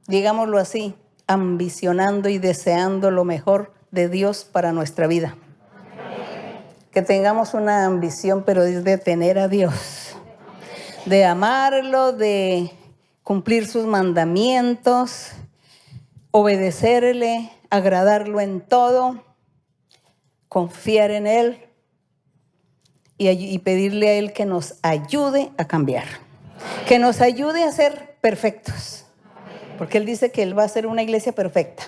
digámoslo así, ambicionando y deseando lo mejor de Dios para nuestra vida. Que tengamos una ambición, pero es de tener a Dios, de amarlo, de cumplir sus mandamientos, obedecerle, agradarlo en todo, confiar en Él y pedirle a Él que nos ayude a cambiar, que nos ayude a ser perfectos, porque Él dice que Él va a ser una iglesia perfecta.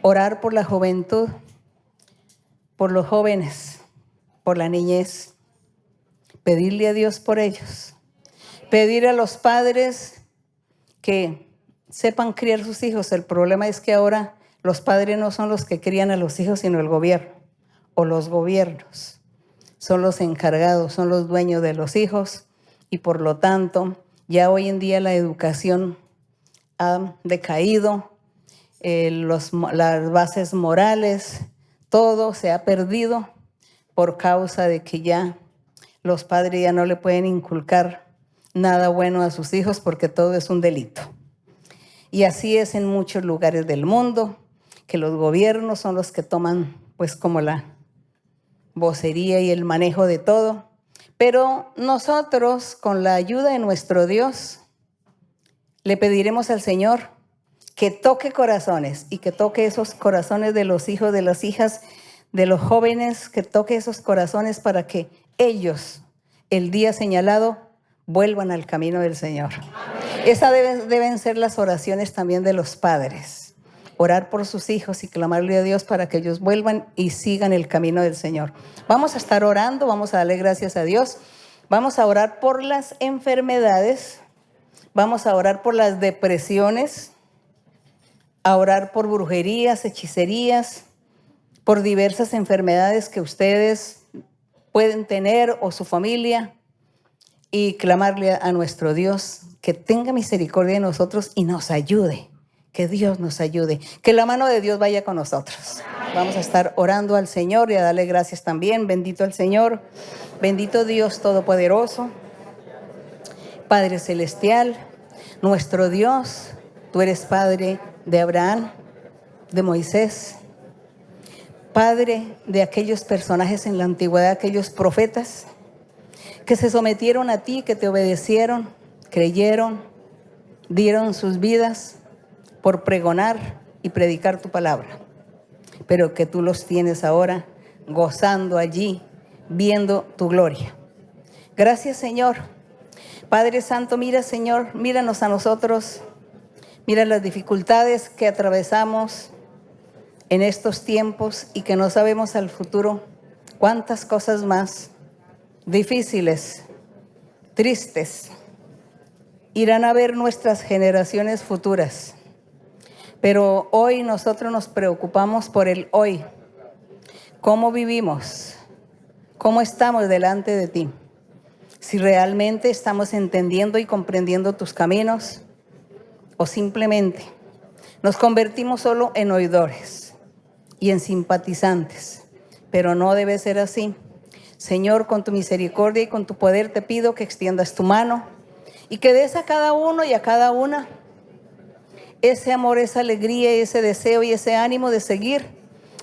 Orar por la juventud, por los jóvenes, por la niñez, pedirle a Dios por ellos, pedir a los padres que sepan criar sus hijos. El problema es que ahora los padres no son los que crían a los hijos, sino el gobierno o los gobiernos. Son los encargados, son los dueños de los hijos y por lo tanto ya hoy en día la educación ha decaído, las bases morales, todo se ha perdido por causa de que ya los padres ya no le pueden inculcar nada bueno a sus hijos porque todo es un delito. Y así es en muchos lugares del mundo, que los gobiernos son los que toman pues como la vocería y el manejo de todo. Pero nosotros, con la ayuda de nuestro Dios, le pediremos al Señor que toque corazones y que toque esos corazones de los hijos, de las hijas, de los jóvenes, que toque esos corazones para que ellos, el día señalado, vuelvan al camino del Señor. Esas deben ser las oraciones también de los padres. Orar por sus hijos y clamarle a Dios para que ellos vuelvan y sigan el camino del Señor. Vamos a estar orando, vamos a darle gracias a Dios. Vamos a orar por las enfermedades, vamos a orar por las depresiones, a orar por brujerías, hechicerías, por diversas enfermedades que ustedes pueden tener o su familia, y clamarle a nuestro Dios que tenga misericordia de nosotros y nos ayude, que Dios nos ayude, que la mano de Dios vaya con nosotros. Vamos a estar orando al Señor y a darle gracias también. Bendito el Señor, bendito Dios Todopoderoso, Padre Celestial, nuestro Dios. Tú eres Padre de Abraham, de Moisés, Padre de aquellos personajes en la antigüedad, aquellos profetas que se sometieron a ti, que te obedecieron, creyeron, dieron sus vidas por pregonar y predicar tu palabra, pero que tú los tienes ahora gozando allí, viendo tu gloria. Gracias, Señor. Padre Santo, mira, Señor, míranos a nosotros, mira las dificultades que atravesamos en estos tiempos y que no sabemos al futuro cuántas cosas más difíciles, tristes, irán a ver nuestras generaciones futuras. Pero hoy nosotros nos preocupamos por el hoy. ¿Cómo vivimos? ¿Cómo estamos delante de ti? Si realmente estamos entendiendo y comprendiendo tus caminos o simplemente nos convertimos solo en oidores y en simpatizantes. Pero no debe ser así. Señor, con tu misericordia y con tu poder te pido que extiendas tu mano y que des a cada uno y a cada una ese amor, esa alegría, ese deseo y ese ánimo de seguir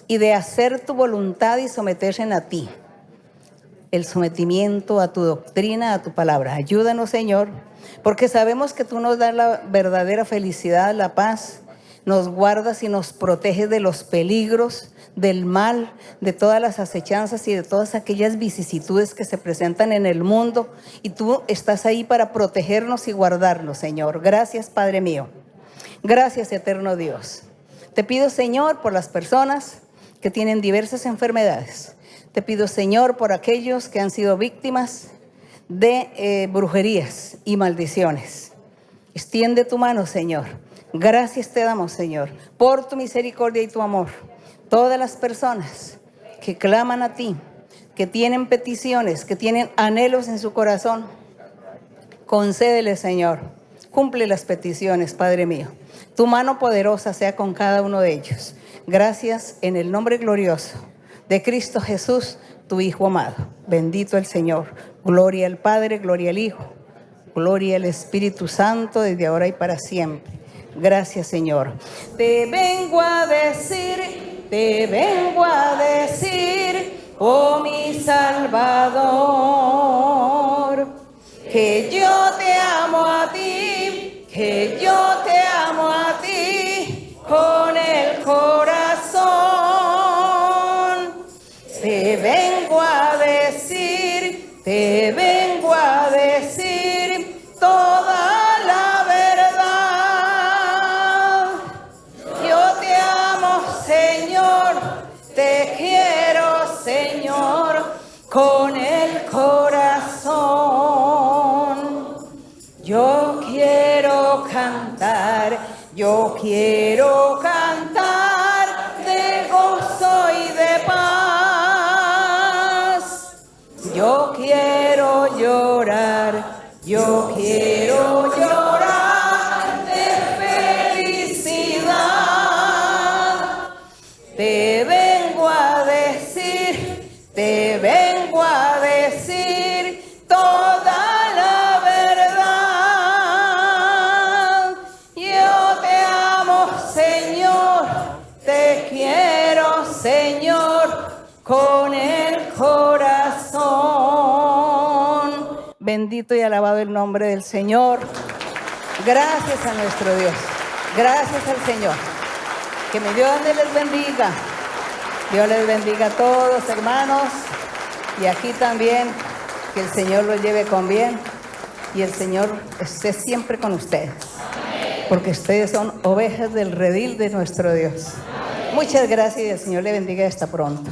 y de hacer tu voluntad y someterse a ti. El sometimiento a tu doctrina, a tu palabra. Ayúdanos, Señor, porque sabemos que tú nos das la verdadera felicidad, la paz. nos guardas y nos proteges de los peligros, del mal, de todas las acechanzas y de todas aquellas vicisitudes que se presentan en el mundo. Y tú estás ahí para protegernos y guardarnos, Señor. Gracias, Padre mío. Gracias, eterno Dios. Te pido, Señor, por las personas que tienen diversas enfermedades. Te pido, Señor, por aquellos que han sido víctimas de brujerías y maldiciones. Extiende tu mano, Señor. Gracias te damos, Señor, por tu misericordia y tu amor. Todas las personas que claman a ti, que tienen peticiones, que tienen anhelos en su corazón, concédele, Señor. Cumple las peticiones, Padre mío. Tu mano poderosa sea con cada uno de ellos. Gracias en el nombre glorioso de Cristo Jesús, tu Hijo amado. Bendito el Señor. Gloria al Padre, gloria al Hijo, gloria al Espíritu Santo, desde ahora y para siempre. Gracias, Señor. Te vengo a decir, oh mi Salvador, que yo te amo a ti, que yo te amo a ti con el corazón. Te vengo a decir, toda la verdad. Yo te amo, Señor, te quiero, Señor, con el corazón. Yo quiero cantar de gozo y de paz. Yo quiero llorar de felicidad. Te vengo a decir toda la verdad. Yo te amo, Señor, te quiero, Señor, con el corazón. Bendito y alabado el nombre del Señor. Gracias a nuestro Dios. Gracias al Señor. Que mi Dios les bendiga. Dios les bendiga a todos, hermanos. Y aquí también, que el Señor los lleve con bien. Y el Señor esté siempre con ustedes. Porque ustedes son ovejas del redil de nuestro Dios. Muchas gracias y el Señor le bendiga hasta pronto.